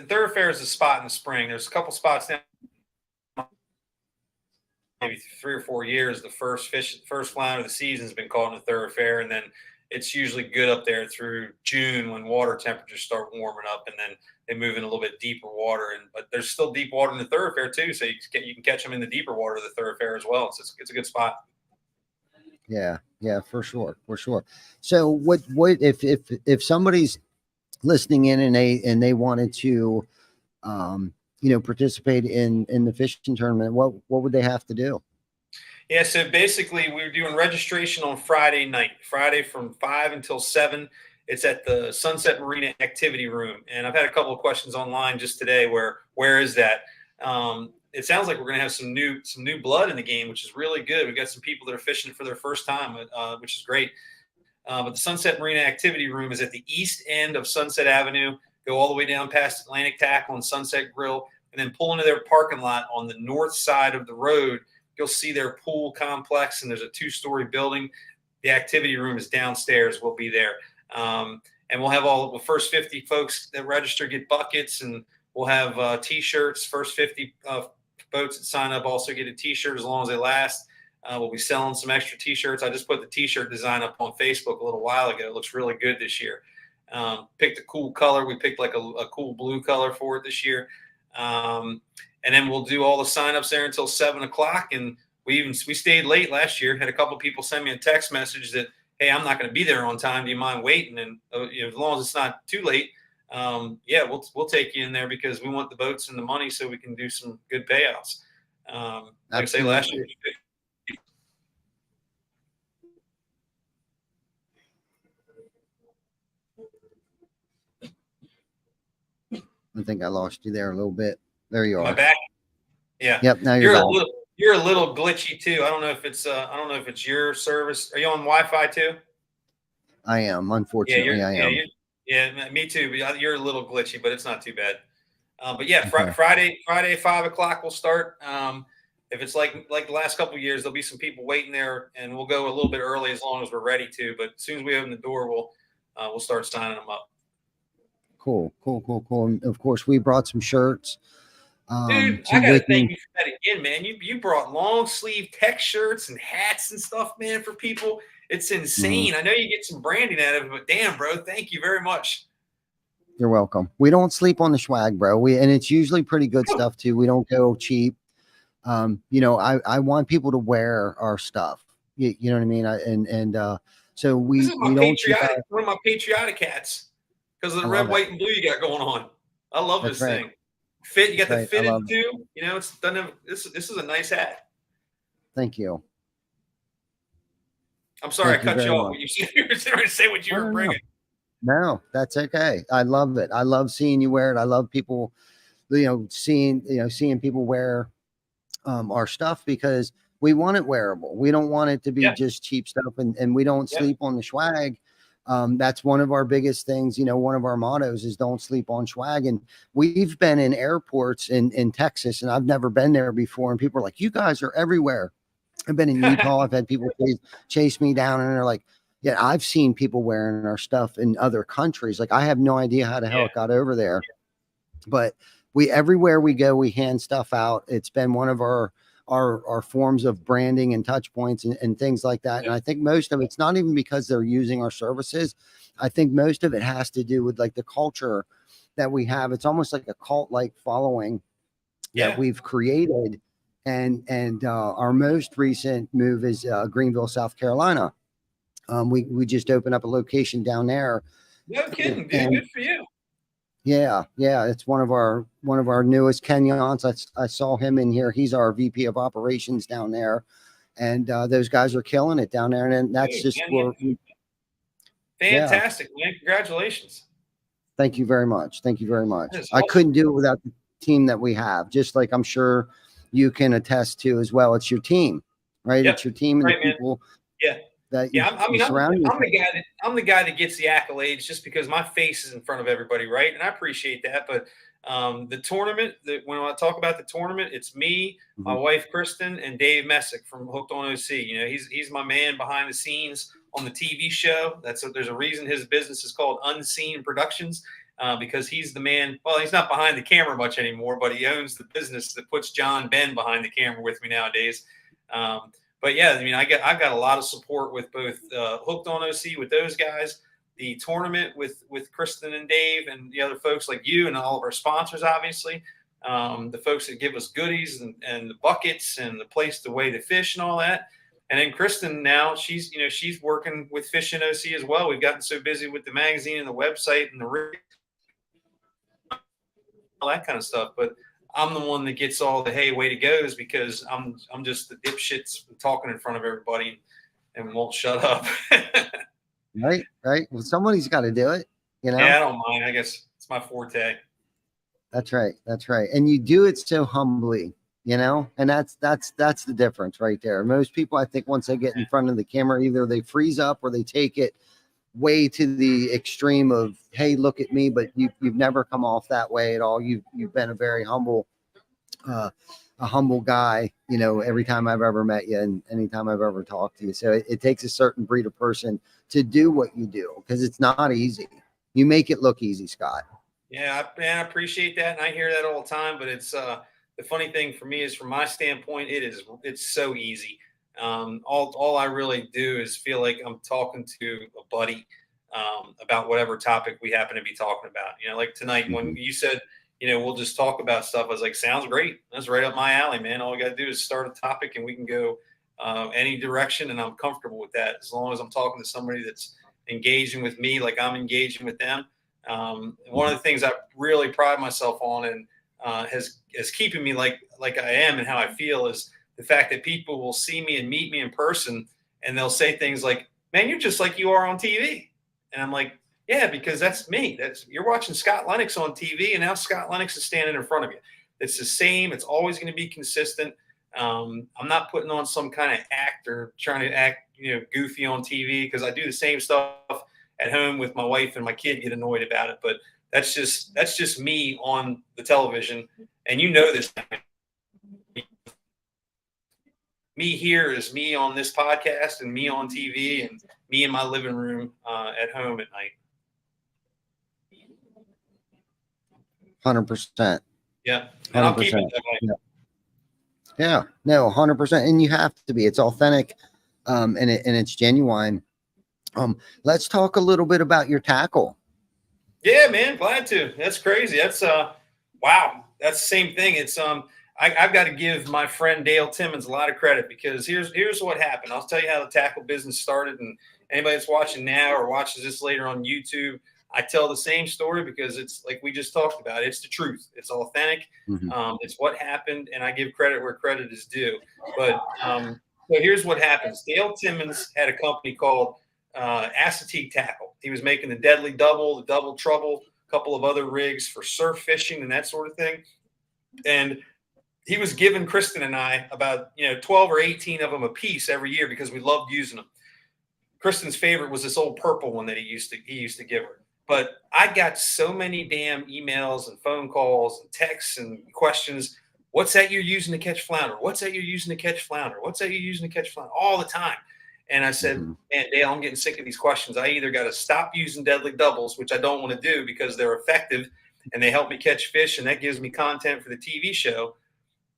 thoroughfare is a spot in the spring. There's a couple spots now, maybe 3 or 4 years. The first flounder of the season has been caught in the thoroughfare, and then it's usually good up there through June when water temperatures start warming up, and then they move in a little bit deeper water. But there's still deep water in the thoroughfare too, so you can catch them in the deeper water of the thoroughfare as well. So it's a good spot. Yeah. Yeah, for sure. For sure. So what if somebody's listening in and they wanted to participate in the fishing tournament, what would they have to do? Yeah, so basically we're doing registration on Friday night, Friday from 5 until 7. It's at the Sunset Marina Activity Room. And I've had a couple of questions online just today where is that? It sounds like we're going to have some new blood in the game, which is really good. We've got some people that are fishing for their first time, which is great. But the Sunset Marina Activity Room is at the east end of Sunset Avenue. Go all the way down past Atlantic Tackle and Sunset Grill, and then pull into their parking lot on the north side of the road. You'll see their pool complex, and there's a 2-story building. The activity room is downstairs. We'll be there. And we'll have all the first 50 folks that register get buckets, and we'll have T-shirts. First 50 boats that sign up also get a T-shirt as long as they last. We'll be selling some extra T-shirts. I just put the T-shirt design up on Facebook a little while ago. It looks really good this year. Picked a cool color. We picked like a cool blue color for it this year. And then we'll do all the signups there until 7 o'clock. And we stayed late last year. Had a couple of people send me a text message that, hey, I'm not going to be there on time. Do you mind waiting? And as long as it's not too late, yeah, we'll take you in there because we want the boats and the money so we can do some good payouts. Like I say, last year. I think I lost you there a little bit. There you Am I are. back? Yeah. Yep. Now you're back. You're a little glitchy too. I don't know if it's your service. Are you on Wi-Fi too? I am. Unfortunately, I am. Yeah, me too. But you're a little glitchy, but it's not too bad. But yeah, Okay. Friday 5 o'clock we'll start. If it's like the last couple of years, there'll be some people waiting there, and we'll go a little bit early as long as we're ready to. But as soon as we open the door, we'll start signing them up. Cool. And of course, we brought some shirts. Dude, I gotta thank you for that again, man. You brought long sleeve tech shirts and hats and stuff, man, for people. It's insane. Mm-hmm. I know you get some branding out of it, but damn, bro, thank you very much. You're welcome. We don't sleep on the swag, bro. And it's usually pretty good stuff too. We don't go cheap. I want people to wear our stuff. You know what I mean? So we don't cheap out. One of my patriotic hats because of the I red, love white, and blue you got going on. I love That's this right. thing. Fit, you got the Right. I fitted love it. too. It's done. This is a nice hat. Thank you. I'm sorry Thank you I cut you very off. much. You were trying to say what you were bringing. No, that's okay. I love it. I love seeing you wear it. I love people, seeing people wear our stuff because we want it wearable. We don't want it to be just cheap stuff, and we don't sleep on the swag. That's one of our biggest things. One of our mottos is don't sleep on swag. And we've been in airports in Texas, and I've never been there before. And people are like, you guys are everywhere. I've been in Utah. I've had people chase me down, and they're like, yeah, I've seen people wearing our stuff in other countries. Like, I have no idea how the hell it got over there, but everywhere we go, we hand stuff out. It's been one of our forms of branding and touch points and things like that. And I think most of it's not even because they're using our services. I think most of it has to do with like the culture that we have. It's almost like a cult-like following that Yeah. we've created. And our most recent move is Greenville, South Carolina. We just opened up a location down there. No kidding, dude. And Good for you. yeah, it's one of our newest Kenyans. I saw him in here. He's our VP of operations down there, and those guys are killing it down there. And that's Dude, just man, where. fantastic, man. Congratulations. Thank you very much. Thank you very much. That is I awesome. couldn't do it without the team that we have. Just like I'm sure you can attest to as well. It's your team, right? Yep. It's your team and Right, the man. people. Yeah. That Yeah, you surround yourself. I'm the guy that gets the accolades just because my face is in front of everybody, right? And I appreciate that. But the tournament, when I talk about the tournament, it's me, my wife Kristen, and Dave Messick from Hooked on OC. You know, he's my man behind the scenes on the TV show. There's a reason his business is called Unseen Productions. Because he's the man. Well, he's not behind the camera much anymore, but he owns the business that puts John Ben behind the camera with me nowadays. But yeah, I mean, I've got a lot of support with both Hooked on OC with those guys, the tournament with Kristen and Dave, and the other folks like you and all of our sponsors, obviously, the folks that give us goodies and the buckets and the place to weigh the fish and all that. And then Kristen now she's working with Fish and OC as well. We've gotten so busy with the magazine and the website and the rig, all that kind of stuff. But I'm the one that gets all the hey, way to goes because I'm just the dipshits talking in front of everybody and won't shut up. Right. Well, somebody's got to do it. You know. Yeah, I don't mind. I guess it's my forte. That's right. And you do it so humbly, you know, and that's the difference right there. Most people, I think, once they get in front of the camera, either they freeze up or they take it way to the extreme of, hey, look at me, but you've never come off that way at all. You've been a very humble guy, you know, every time I've ever met you and anytime I've ever talked to you. So it takes a certain breed of person to do what you do because it's not easy. You make it look easy, Scott. Yeah, I appreciate that, and I hear that all the time. But it's the funny thing for me is, from my standpoint, it's so easy. All I really do is feel like I'm talking to a buddy about whatever topic we happen to be talking about. You know, like tonight when you said, you know, we'll just talk about stuff, I was like, sounds great. That's right up my alley, man. All we got to do is start a topic and we can go any direction, and I'm comfortable with that as long as I'm talking to somebody that's engaging with me like I'm engaging with them. One of the things I really pride myself on and has keeping me like I am and how I feel is the fact that people will see me and meet me in person and they'll say things like, man, you're just like you are on TV. And I'm like, yeah, because that's me. You're watching Scott Lenox on TV, and now Scott Lenox is standing in front of you. It's the same. It's always going to be consistent. I'm not putting on some kind of act or trying to act, you know, goofy on TV, because I do the same stuff at home with my wife and my kid get annoyed about it. But that's just me on the television. And you know this. Me here is me on this podcast and me on TV and me in my living room at home at night. 100%. Yeah. And I'll keep it 100%. that way. Yeah, no, 100%. And you have to be. It's authentic, and it's genuine. Let's talk a little bit about your tackle. Yeah, man, glad to. That's crazy. That's wow. That's the same thing. It's I've got to give my friend Dale Timmons a lot of credit, because here's what happened. I'll tell you how the tackle business started, and anybody that's watching now or watches this later on YouTube, I tell the same story because it's like we just talked about. It's the truth. It's authentic. It's what happened, and I give credit where credit is due. But so here's what happens. Dale Timmons had a company called Acetique Tackle. He was making the Deadly Double, the Double Trouble, a couple of other rigs for surf fishing and that sort of thing. And he was giving Kristen and I about 12 or 18 of them a piece every year because we loved using them. Kristen's favorite was this old purple one that he used to give her. But I got so many damn emails and phone calls and texts and questions. What's that you're using to catch flounder? What's that you're using to catch flounder? What's that you're using to catch flounder? All the time. And I said, man, Dale, I'm getting sick of these questions. I either got to stop using Deadly Doubles, which I don't want to do because they're effective and they help me catch fish and that gives me content for the TV show,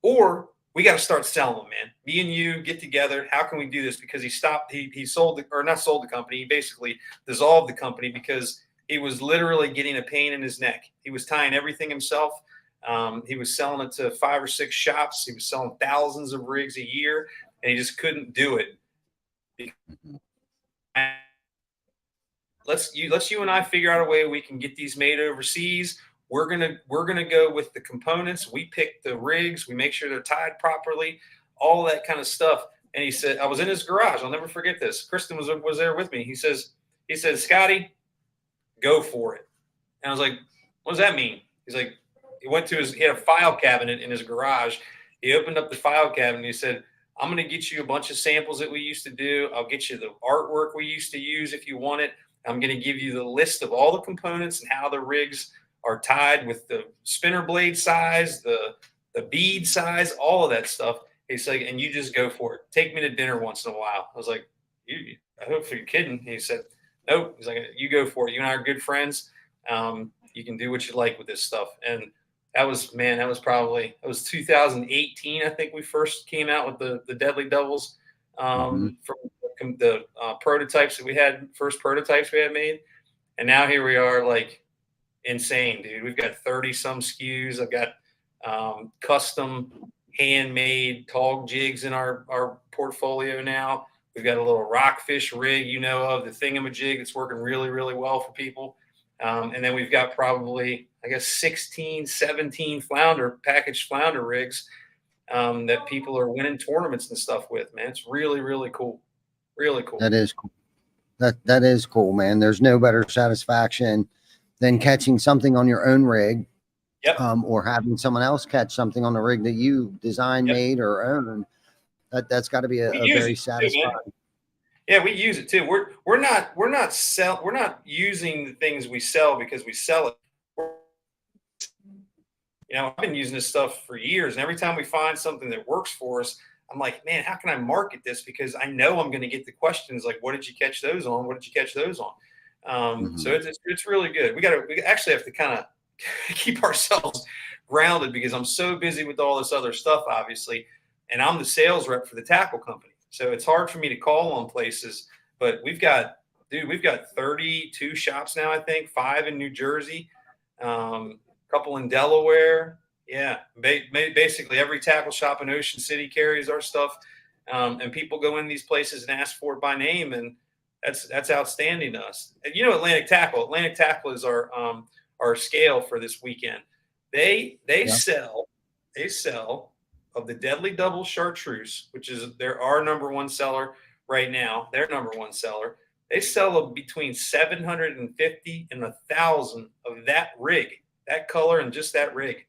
or we got to start selling them, man. Me and you get together. How can we do this? Because he sold not sold the company. He basically dissolved the company because he was literally getting a pain in his neck. He was tying everything himself. He was selling it to 5 or 6 shops. He was selling thousands of rigs a year, and he just couldn't do it. Let's you and I figure out a way we can get these made overseas. We're gonna go with the components. We pick the rigs. We make sure they're tied properly, all that kind of stuff. And he said, I was in his garage. I'll never forget this. Kristen was there with me. He said, Scotty, go for it. And I was like, what does that mean? He's like, he had a file cabinet in his garage. He opened up the file cabinet. And he said, I'm going to get you a bunch of samples that we used to do. I'll get you the artwork we used to use if you want it. I'm going to give you the list of all the components and how the rigs are tied with the spinner blade size, the bead size, all of that stuff. He's like, and you just go for it. Take me to dinner once in a while. I was like, I hope you're kidding. He said, nope. He's like, you go for it. You and I are good friends. You can do what you like with this stuff. And that was 2018. I think we first came out with the Deadly Doubles from the prototypes that we had, first prototypes we had made. And now here we are, like, insane, dude. We've got 30 some SKUs. I've got custom handmade tog jigs in our portfolio now. We've got a little rockfish rig, of the thingamajig that's working really, really well for people. And then we've got probably, I guess, 16, 17 packaged flounder rigs that people are winning tournaments and stuff with, man. It's really, really cool. Really cool. That is cool. That is cool, man. There's no better satisfaction than catching something on your own rig. Yep. Or having someone else catch something on the rig that you designed, made, or own. That's got to be a very satisfying. Yeah, we use it too. We're not using the things we sell because we sell it. I've been using this stuff for years, and every time we find something that works for us, I'm like, man, how can I market this? Because I know I'm going to get the questions like, what did you catch those on? What did you catch those on? So it's really good. We actually have to kind of keep ourselves grounded because I'm so busy with all this other stuff, obviously. And I'm the sales rep for the tackle company. So it's hard for me to call on places, but we've got 32 shops now, I think, 5 in New Jersey, a couple in Delaware. Yeah. Basically every tackle shop in Ocean City carries our stuff. And people go in these places and ask for it by name. And that's outstanding to us. And Atlantic Tackle is our scale for this weekend. They sell of the Deadly Double Chartreuse, which is our number one seller right now, their number one seller. They sell between 750 and 1,000 of that rig, that color, and just that rig.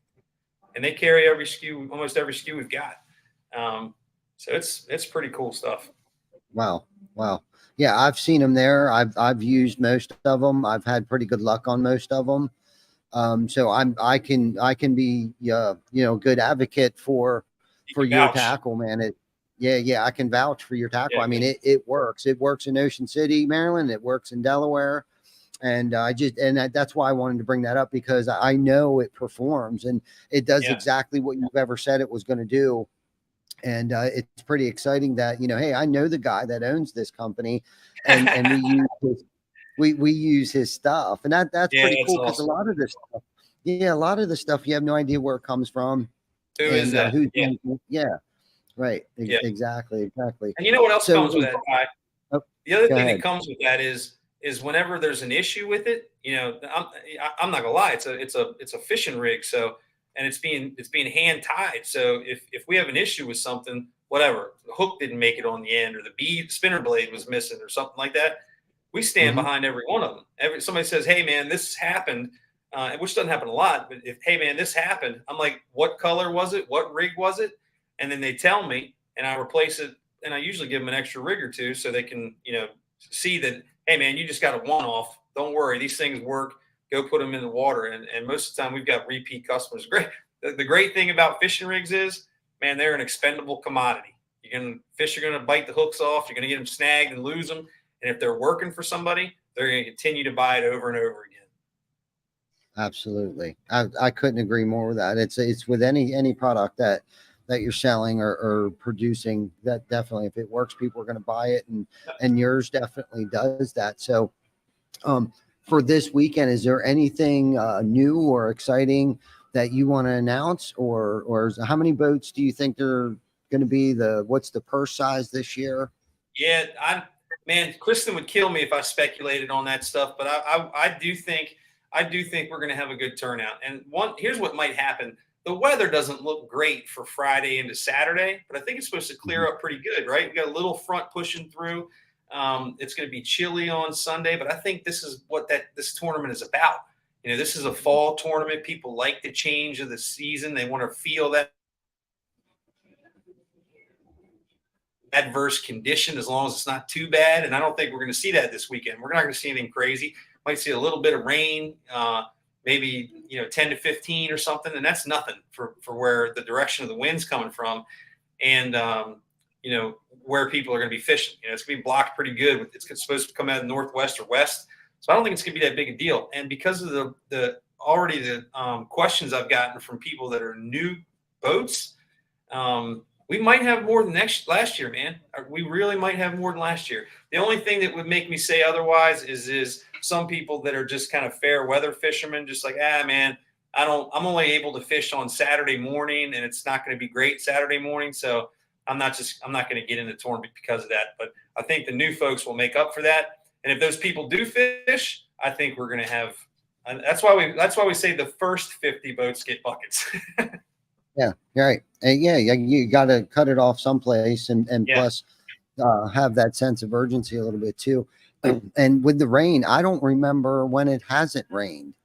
And they carry almost every SKU we've got. So it's pretty cool stuff. Wow. Yeah, I've seen them there. I've used most of them. I've had pretty good luck on most of them. So I can be good advocate for your tackle, man. I can vouch for your tackle. Yeah, I mean, it works. It works in Ocean City, Maryland. It works in Delaware. And that's why I wanted to bring that up, because I know it performs and it does exactly what you've ever said it was going to do. And it's pretty exciting that, hey, I know the guy that owns this company, and we use his stuff, and that's pretty cool, because awesome. a lot of this stuff you have no idea where it comes from. Who is that? Right. Exactly. And you know what else comes with that, Ty? Oh, the other thing that comes with that is whenever there's an issue with it, I'm not gonna lie, it's a fishing rig, so, and it's being hand tied. So if we have an issue with something, whatever, the hook didn't make it on the end, or the spinner blade was missing, or something like that, we stand behind every one of them. Somebody says, hey man, this happened, which doesn't happen a lot, but hey man, this happened, I'm like, what color was it? What rig was it? And then they tell me, and I replace it, and I usually give them an extra rig or two so they can, see that, hey man, you just got a one-off. Don't worry, these things work. Go put them in the water. And most of the time we've got repeat customers. Great. The great thing about fishing rigs is, man, they're an expendable commodity. Fish are going to bite the hooks off. You're going to get them snagged and lose them. And if they're working for somebody, they're going to continue to buy it over and over again. Absolutely. I couldn't agree more with that. It's with any product that you're selling or producing, that definitely, if it works, people are going to buy it, and yours definitely does that. So for this weekend, is there anything new or exciting that you want to announce, or how many boats do you think they're going to be? What's the purse size this year? Yeah, man, Kristen would kill me if I speculated on that stuff, but I do think we're going to have a good turnout. And here's what might happen: the weather doesn't look great for Friday into Saturday, but I think it's supposed to clear up pretty good, right? We got a little front pushing through. It's going to be chilly on Sunday, but I think this is what this tournament is about. You know, this is a fall tournament. People like the change of the season. They want to feel that adverse condition as long as it's not too bad. And I don't think we're going to see that this weekend. We're not going to see anything crazy. Might see a little bit of rain, maybe 10 to 15 or something, and that's nothing for where the direction of the wind's coming from, and where people are going to be fishing. It's going to be blocked pretty good. It's supposed to come out of the northwest or west, so I don't think it's going to be that big a deal. And because of the questions I've gotten from people that are new boats, we might have more than last year, man. We really might have more than last year. The only thing that would make me say otherwise is some people that are just kind of fair weather fishermen, just like, man, I'm only able to fish on Saturday morning, and it's not going to be great Saturday morning. So I'm not going to get in the tournament because of that. But I think the new folks will make up for that. And if those people do fish, I think we're going to have. And that's why we say the first 50 boats get buckets. Yeah, right. And yeah, you got to cut it off someplace, and plus have that sense of urgency a little bit too. And with the rain, I don't remember when it hasn't rained.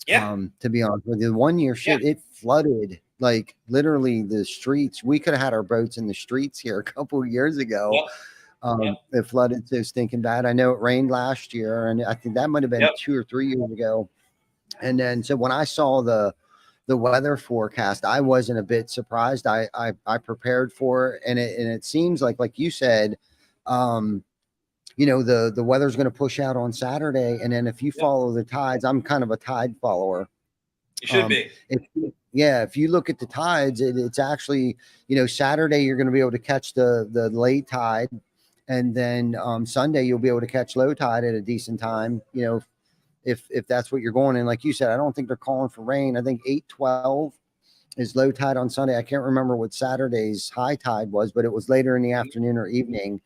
Yeah. To be honest with you, one year it flooded like literally the streets. We could have had our boats in the streets here a couple of years ago. It flooded so stinking bad. I know it rained last year, and I think that might have been 2 or 3 years ago. And then so when I saw the weather forecast, I wasn't a bit surprised. I prepared for it, and it seems like you said, the weather's going to push out on Saturday, and then if you follow the tides, I'm kind of a tide follower. You should be. If you look at the tides, it's actually, Saturday you're going to be able to catch the late tide, and then Sunday you'll be able to catch low tide at a decent time. If that's what you're going in. Like you said, I don't think they're calling for rain. I think 8:12 is low tide on Sunday. I can't remember what Saturday's high tide was, but it was later in the afternoon or evening.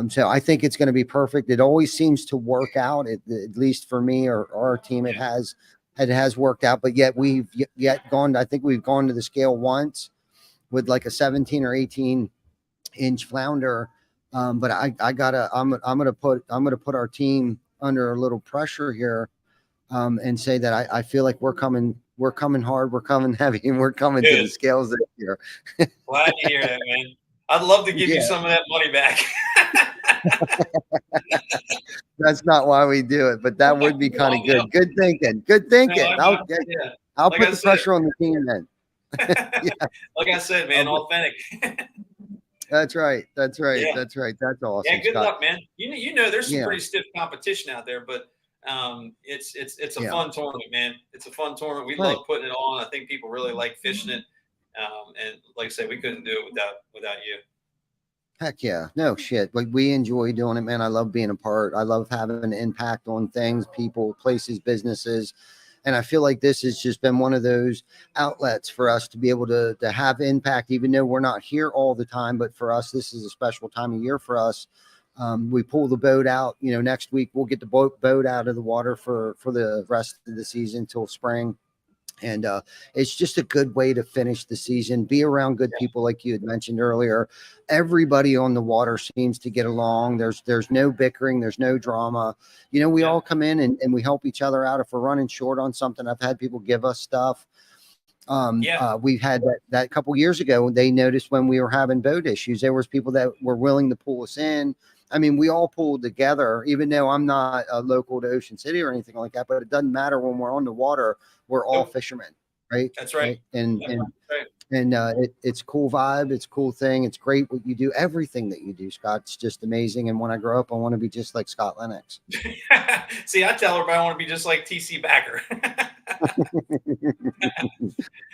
So I think it's going to be perfect. It always seems to work out, at least for me or our team. It has worked out, but yet we've gone. I think we've gone to the scale once with like a 17 or 18 inch flounder. But I'm gonna put our team under a little pressure here, and say that I feel like we're coming hard, we're coming heavy, and we're coming to the scales this year. Glad to hear that, man. I'd love to give you some of that money back. That's not why we do it, but that would be kind of good. Good thinking. Good thinking. No, I'll put the pressure on the team then. Like I said, man, authentic. That's right. That's awesome. Yeah, good Scott. luck, man. There's some pretty stiff competition out there, but it's a fun tournament, man. It's a fun tournament. We love putting it on. I think people really like fishing it. And like I said, we couldn't do it without you. Heck yeah. No shit. Like, we enjoy doing it, man. I love being a part. I love having an impact on things, people, places, businesses. And I feel like this has just been one of those outlets for us to be able to have impact, even though we're not here all the time. But for us, this is a special time of year for us. We pull the boat out, next week we'll get the boat out of the water for the rest of the season till spring. And it's just a good way to finish the season, be around good people. Like you had mentioned earlier, everybody on the water seems to get along. There's no bickering. There's no drama. We all come in and we help each other out. If we're running short on something, I've had people give us stuff. We've had that couple years ago. They noticed when we were having boat issues, there was people that were willing to pull us in. I mean, we all pulled together, even though I'm not a local to Ocean City or anything like that, but it doesn't matter when we're on the water. We're all fishermen, right? That's right. And it's cool vibe. It's a cool thing. It's great what you do. Everything that you do, Scott, it's just amazing. And when I grow up, I want to be just like Scott Lenox. See, I tell her, but I want to be just like TC Backer.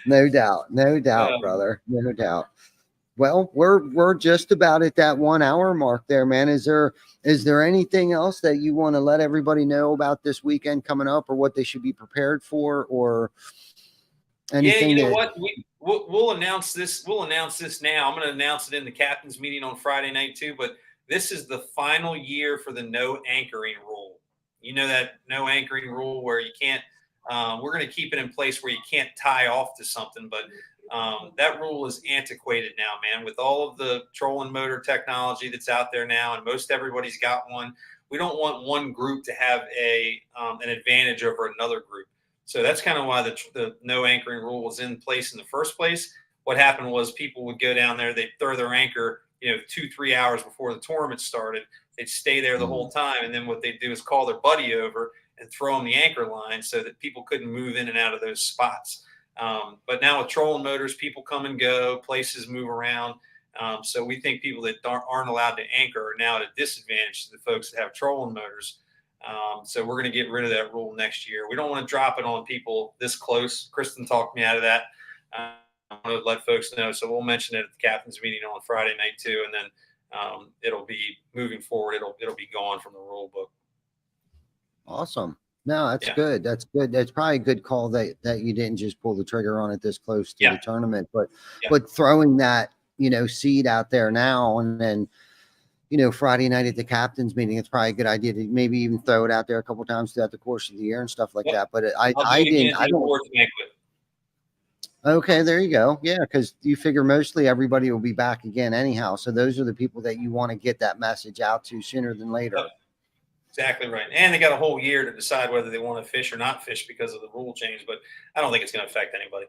No doubt, brother. No doubt. Well, we're just about at that 1 hour mark there, man. Is there anything else that you want to let everybody know about this weekend coming up, or what they should be prepared for, or Yeah, anything you know that? what? We'll announce this. We'll announce this now. I'm going to announce it in the captain's meeting on Friday night too. But this is the final year for the no anchoring rule. You know that no anchoring rule where you can't. We're going to keep it in place where you can't tie off to something, but that rule is antiquated now, man. With all of the trolling motor technology that's out there now, and most everybody's got one. We don't want one group to have an advantage over another group. So that's kind of why the no anchoring rule was in place in the first place. What happened was people would go down there, they'd throw their anchor, 2-3 hours before the tournament started. They'd stay there the whole time. And then what they'd do is call their buddy over and throw them the anchor line so that people couldn't move in and out of those spots. But now with trolling motors, people come and go, places move around. So we think people that aren't allowed to anchor are now at a disadvantage to the folks that have trolling motors. So we're going to get rid of that rule next year. We don't want to drop it on people this close. Kristen talked me out of that. I want to let folks know. So we'll mention it at the captain's meeting on Friday night too. And then it'll be moving forward. It'll be gone from the rule book. Awesome. No, that's Yeah. good. That's good. That's probably a good call that you didn't just pull the trigger on it this close to the tournament, but throwing that, seed out there now, and then, Friday night at the captain's meeting, it's probably a good idea to maybe even throw it out there a couple times throughout the course of the year and stuff like that. But I don't. Okay, there you go. Yeah, because you figure mostly everybody will be back again anyhow. So those are the people that you want to get that message out to sooner than later. Yep. Exactly right. And they got a whole year to decide whether they want to fish or not fish because of the rule change. But I don't think it's going to affect anybody.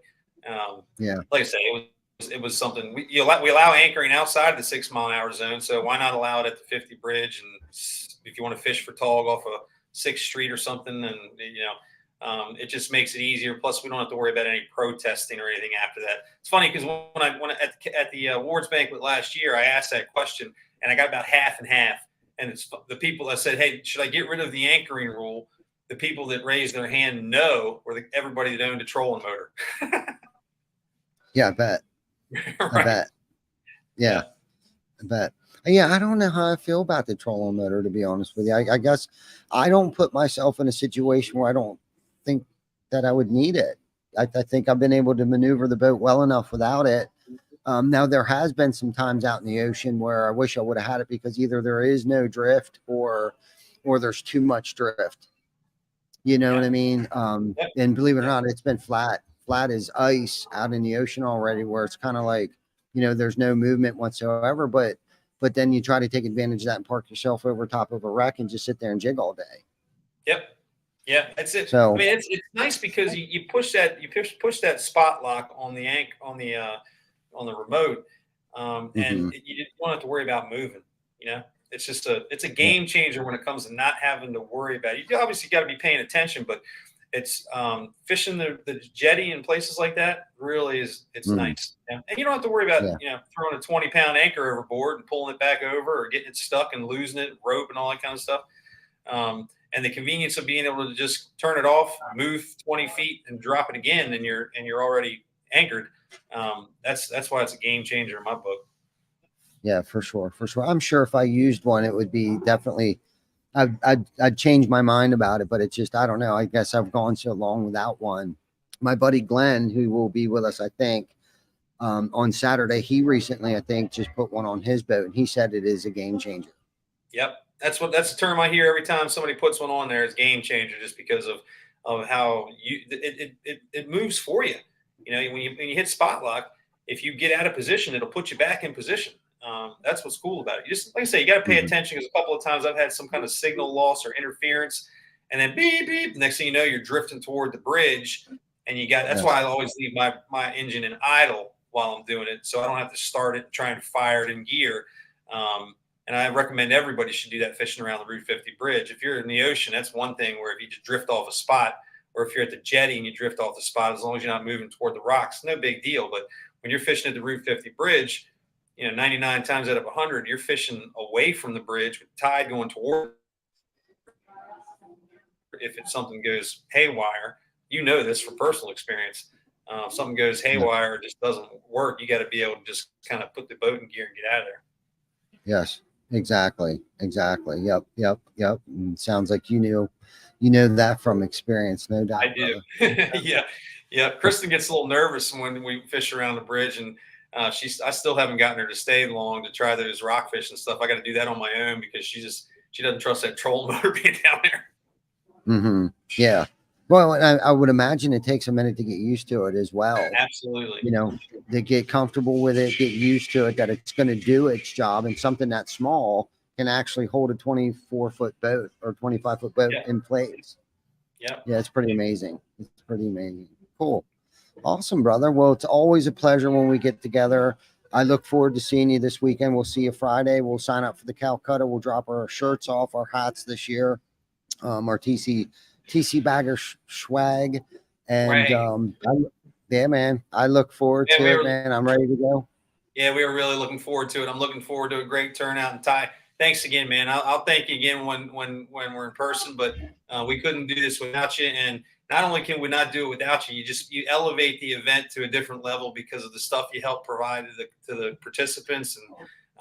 Like I say, it was something we allow anchoring outside the 6 mile an hour zone. So why not allow it at the 50 bridge? And if you want to fish for tog off a 6th Street or something, and it just makes it easier. Plus, we don't have to worry about any protesting or anything after that. It's funny because when at the awards banquet last year, I asked that question and I got about half and half. And it's the people that said, "Hey, should I get rid of the anchoring rule?" The people that raised their hand no were everybody that owned a trolling motor. Yeah, I bet. Right. I bet. Yeah, I bet. Yeah, I don't know how I feel about the trolling motor, to be honest with you. I guess I don't put myself in a situation where I don't think that I would need it. I think I've been able to maneuver the boat well enough without it. Now, there has been some times out in the ocean where I wish I would have had it because either there is no drift or there's too much drift. You know what I mean? And believe it or not, it's been flat as ice out in the ocean already, where it's kind of like, there's no movement whatsoever. But then you try to take advantage of that and park yourself over top of a wreck and just sit there and jig all day. Yep. Yeah, that's it. So, I mean, it's nice because you push that spot lock on the on the remote, and you don't have to worry about moving. It's just it's a game changer when it comes to not having to worry about it. You obviously got to be paying attention, but it's fishing the jetty and places like that really it's nice. And you don't have to worry about throwing a 20-pound anchor overboard and pulling it back over or getting it stuck and losing it, rope and all that kind of stuff. And the convenience of being able to just turn it off, move 20 feet, and drop it again, and you're already anchored. That's why it's a game changer in my book. Yeah, for sure. I'm sure if I used one, it would be definitely. I'd change my mind about it, but it's just I don't know. I guess I've gone so long without one. My buddy Glenn, who will be with us, I think, on Saturday, he recently, I think, just put one on his boat, and he said it is a game changer. Yep. That's the term I hear every time somebody puts one on there is game changer, just because of how it moves for you. When you hit spot lock, if you get out of position, it'll put you back in position. That's what's cool about it. You just, like I say, you got to pay attention, because a couple of times I've had some kind of signal loss or interference, and then beep beep. Next thing you know, you're drifting toward the bridge, and that's why I always leave my engine in idle while I'm doing it, so I don't have to start it and try and fire it in gear. And I recommend everybody should do that fishing around the Route 50 bridge. If you're in the ocean, that's one thing, where if you just drift off a spot, or if you're at the jetty and you drift off the spot, as long as you're not moving toward the rocks, no big deal. But when you're fishing at the Route 50 bridge, 99 times out of 100, you're fishing away from the bridge with tide going toward. If something goes haywire, this from personal experience. If something goes haywire or just doesn't work, you got to be able to just kind of put the boat in gear and get out of there. Yes, exactly. Exactly. Yep. Yep. Yep. And sounds like you know that from experience, no doubt. I do. Brother. Yeah. Yeah. Kristen gets a little nervous when we fish around the bridge, and I still haven't gotten her to stay long to try those rockfish and stuff. I got to do that on my own because she doesn't trust that trolling motor being down there. Mm-hmm. Yeah. Well, I would imagine it takes a minute to get used to it as well. Absolutely. You know, to get comfortable with it, get used to it, that it's going to do its job, and something that small can actually hold a 24-foot boat or 25-foot boat Yeah. in place. Yeah. Yeah, it's pretty amazing. It's pretty amazing. Cool. Awesome, brother. Well, it's always a pleasure when we get together. I look forward to seeing you this weekend. We'll see you Friday. We'll sign up for the Calcutta. We'll drop our shirts off, our hats this year, our TC bagger swag. And Right. yeah, man, I look forward to it, man. I'm ready to go. Yeah, we were really looking forward to it. I'm looking forward to a great turnout. And Ty, thanks again, man. I'll thank you again when we're in person. But we couldn't do this without you. And not only can we not do it without you, you elevate the event to a different level because of the stuff you help provide to the participants,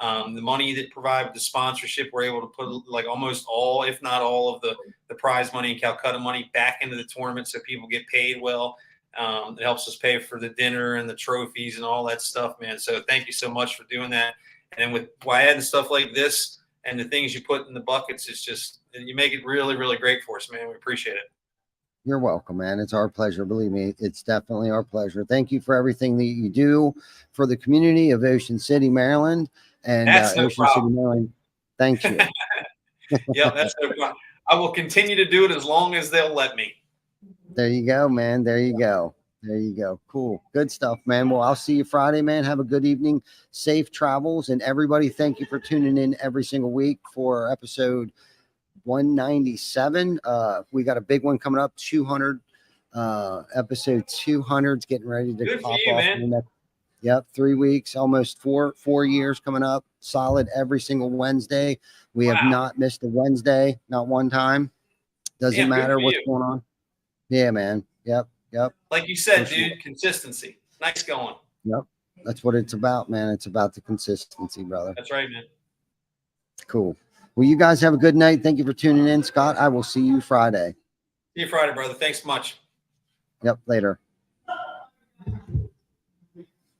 and the money that provide the sponsorship. We're able to put like almost all, if not all, of the prize money and Calcutta money back into the tournament so people get paid well. It helps us pay for the dinner and the trophies and all that stuff, man. So thank you so much for doing that. And with adding stuff like this and the things you put in the buckets, it's just, you make it really, really great for us, man. We appreciate it. You're welcome, man. It's our pleasure. Believe me, it's definitely our pleasure. Thank you for everything that you do for the community of Ocean City, Maryland, and That's no Ocean problem. City, Maryland. Thank you. Yeah, that's no problem. I will continue to do it as long as they'll let me. There you go, man. There you go. There you go. Cool. Good stuff, man. Well, I'll see you Friday, man. Have a good evening. Safe travels. And everybody, thank you for tuning in every single week for episode 197. We got a big one coming up, 200. Episode 200 is getting ready to Good for pop you, off. man. Yep, 3 weeks, almost four years coming up. Solid every single Wednesday. We have Wow. not missed a Wednesday, not one time. Doesn't Damn, good matter for what's you. going on. Yeah, man. Yep. Like you said, For dude, sure. consistency. Nice going. Yep. That's what it's about, man. It's about the consistency, brother. That's right, man. Cool. Well, you guys have a good night. Thank you for tuning in, Scott. I will see you Friday. See you Friday, brother. Thanks much. Yep. Later.